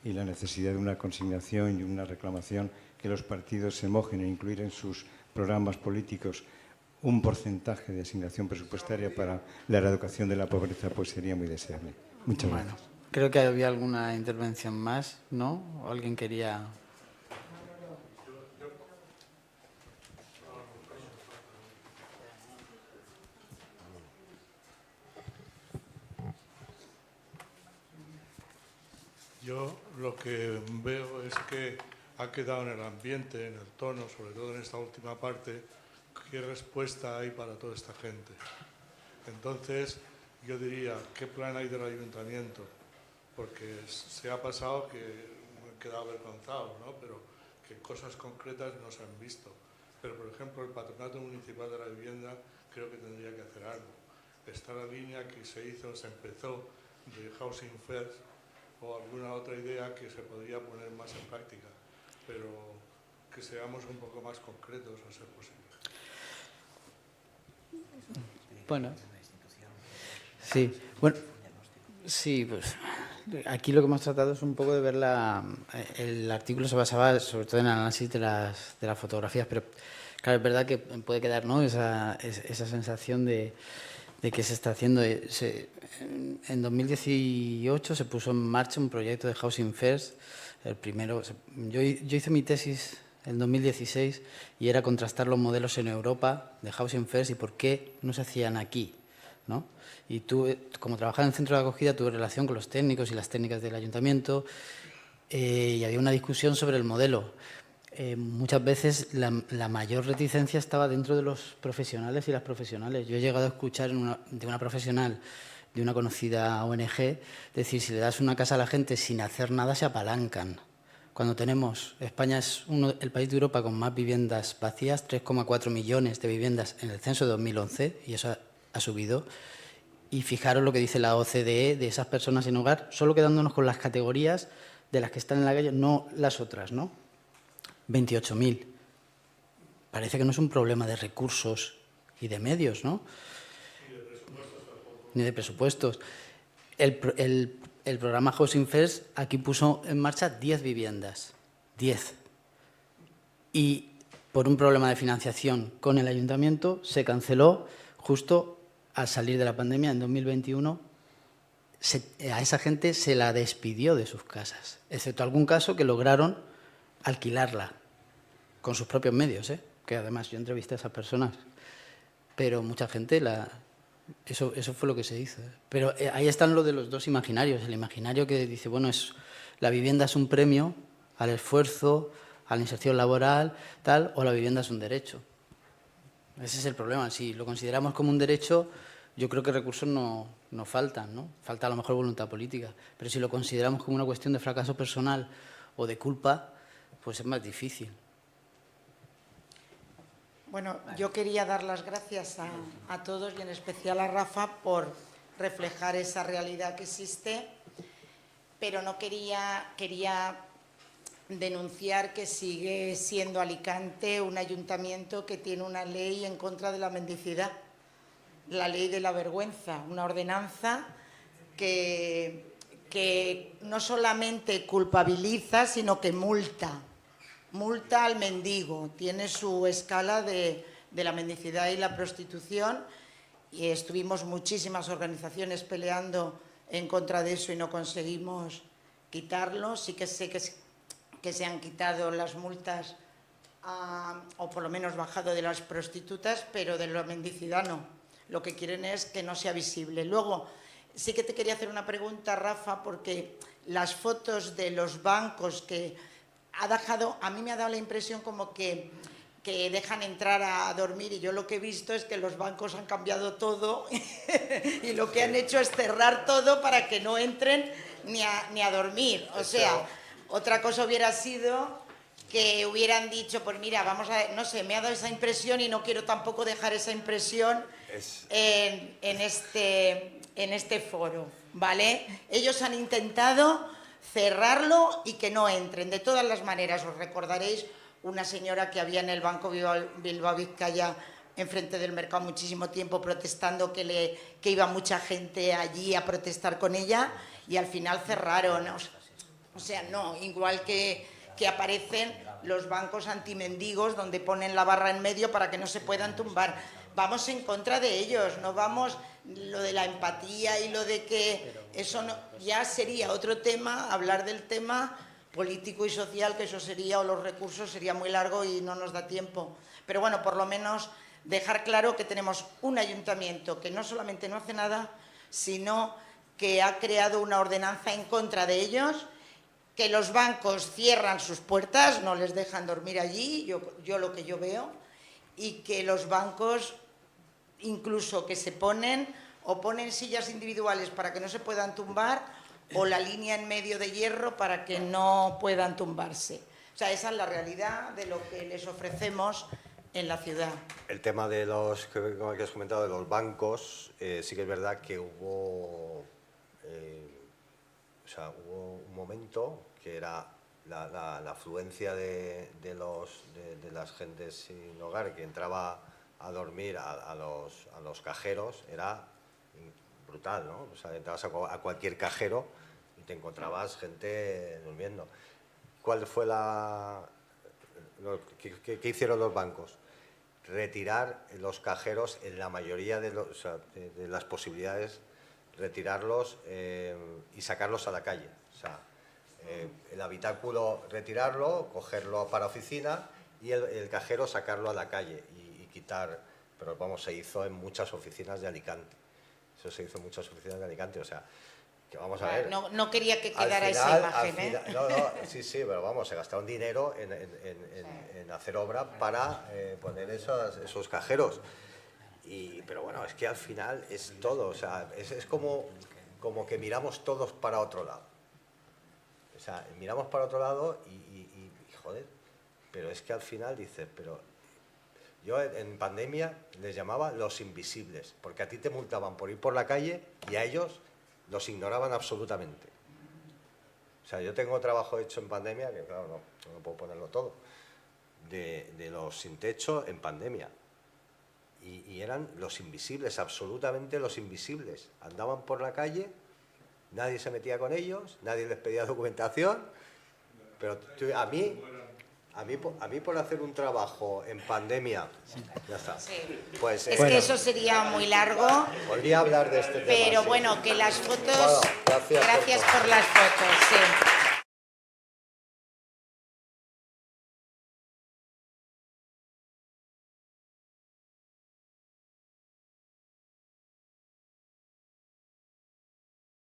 Y la necesidad de una consignación y una reclamación que los partidos se mojen e incluir en sus programas políticos un porcentaje de asignación presupuestaria para la erradicación de la pobreza, pues sería muy deseable. Muchas gracias. Creo que había alguna intervención más, ¿no? ¿O alguien quería...? Yo lo que veo es que ha quedado en el ambiente, en el tono, sobre todo en esta última parte, qué respuesta hay para toda esta gente. Entonces, yo diría, ¿qué plan hay del ayuntamiento? Porque se ha pasado que me he quedado avergonzado, ¿no? Pero que cosas concretas no se han visto. Pero, por ejemplo, el Patronato Municipal de la Vivienda creo que tendría que hacer algo. Está la línea que se empezó de Housing First o alguna otra idea que se podría poner más en práctica, pero que seamos un poco más concretos a ser posible. Bueno, sí, pues aquí lo que hemos tratado es un poco de ver el artículo se basaba sobre todo en el análisis de las fotografías, pero claro, es verdad que puede quedar, ¿no?, esa sensación de que se está haciendo. En 2018 se puso en marcha un proyecto de Housing First, el primero. Yo hice mi tesis en 2016 y era contrastar los modelos en Europa de Housing First y por qué no se hacían aquí, ¿no? Y tú, como trabajaba en el centro de acogida, tuve relación con los técnicos y las técnicas del ayuntamiento y había una discusión sobre el modelo. Muchas veces la mayor reticencia estaba dentro de los profesionales y las profesionales. Yo he llegado a escuchar de una profesional de una conocida ONG decir, si le das una casa a la gente sin hacer nada, se apalancan. Cuando España es el país de Europa con más viviendas vacías, 3,4 millones de viviendas en el censo de 2011, y eso ha subido. Y fijaros lo que dice la OCDE de esas personas sin hogar, solo quedándonos con las categorías de las que están en la calle, no las otras, ¿no? 28.000. Parece que no es un problema de recursos y de medios, ¿no? Ni de presupuestos. El programa Housing First aquí puso en marcha 10 viviendas. 10. Y por un problema de financiación con el ayuntamiento se canceló justo al salir de la pandemia en 2021. A esa gente se la despidió de sus casas, excepto algún caso que lograron alquilarla con sus propios medios, que además yo entrevisté a esas personas, pero mucha gente eso fue lo que se hizo. Pero ahí están lo de los dos imaginarios, el imaginario que dice, bueno, la vivienda es un premio al esfuerzo, a la inserción laboral, tal, o la vivienda es un derecho. Ese es el problema. Si lo consideramos como un derecho, yo creo que recursos no faltan, ¿no? Falta a lo mejor voluntad política, pero si lo consideramos como una cuestión de fracaso personal o de culpa, pues es más difícil. Bueno, yo quería dar las gracias a todos y en especial a Rafa por reflejar esa realidad que existe, pero no quería denunciar que sigue siendo Alicante un ayuntamiento que tiene una ley en contra de la mendicidad, la ley de la vergüenza, una ordenanza que no solamente culpabiliza, sino que multa al mendigo. Tiene su escala de la mendicidad y la prostitución y estuvimos muchísimas organizaciones peleando en contra de eso y no conseguimos quitarlo. Sí que sé que se han quitado las multas o por lo menos bajado de las prostitutas, pero de la mendicidad no. Lo que quieren es que no sea visible. Luego, sí que te quería hacer una pregunta, Rafa, porque las fotos de los bancos que a mí me ha dado la impresión como que dejan entrar a dormir y yo lo que he visto es que los bancos han cambiado todo y lo que han hecho es cerrar todo para que no entren ni a dormir. O sea, otra cosa hubiera sido que hubieran dicho, pues mira, vamos a... No sé, me ha dado esa impresión y no quiero tampoco dejar esa impresión en este foro, ¿vale? Ellos han intentado cerrarlo y que no entren. De todas las maneras, os recordaréis una señora que había en el Banco Bilbao Vizcaya enfrente del mercado muchísimo tiempo protestando que iba mucha gente allí a protestar con ella y al final cerraron. O sea, no, igual que aparecen los bancos antimendigos donde ponen la barra en medio para que no se puedan tumbar. Vamos en contra de ellos, no vamos... Lo de la empatía y lo de que eso no, ya sería otro tema, hablar del tema político y social, que eso sería, o los recursos, sería muy largo y no nos da tiempo. Pero bueno, por lo menos dejar claro que tenemos un ayuntamiento que no solamente no hace nada, sino que ha creado una ordenanza en contra de ellos que los bancos cierran sus puertas, no les dejan dormir allí, yo lo que yo veo, y que los bancos incluso que se ponen sillas individuales para que no se puedan tumbar o la línea en medio de hierro para que no puedan tumbarse. O sea, esa es la realidad de lo que les ofrecemos en la ciudad. El tema de los que has comentado de los bancos, sí que es verdad que hubo un momento que era la afluencia de las gentes sin hogar que entraba a dormir a los cajeros, era brutal, ¿no? O sea, entrabas a cualquier cajero y te encontrabas gente durmiendo. ¿Cuál fue qué hicieron los bancos? Retirar los cajeros en la mayoría de las posibilidades, retirarlos y sacarlos a la calle. O sea, el habitáculo retirarlo, cogerlo para oficina y el cajero sacarlo a la calle y quitar. Pero vamos, se hizo en muchas oficinas de Alicante. Eso se hizo en muchas oficinas de Alicante. O sea, que vamos a ver. No quería que quedara esa imagen, ¿eh? Sí, pero vamos, se gastaron dinero en hacer obra para poner esos cajeros. Pero bueno, es que al final es todo, o sea, es como que miramos todos para otro lado. O sea, miramos para otro lado y joder, pero es que al final dices, pero yo en pandemia les llamaba los invisibles, porque a ti te multaban por ir por la calle y a ellos los ignoraban absolutamente. O sea, yo tengo trabajo hecho en pandemia, que claro, no puedo ponerlo todo, de los sin techo en pandemia. Y eran los invisibles, absolutamente los invisibles. Andaban por la calle, nadie se metía con ellos, nadie les pedía documentación, pero a mí por hacer un trabajo en pandemia, ya está. Sí. Pues, es que eso sería muy largo. Podría hablar de este tema. Pero sí. bueno, que las fotos... Bueno, gracias por las fotos, sí.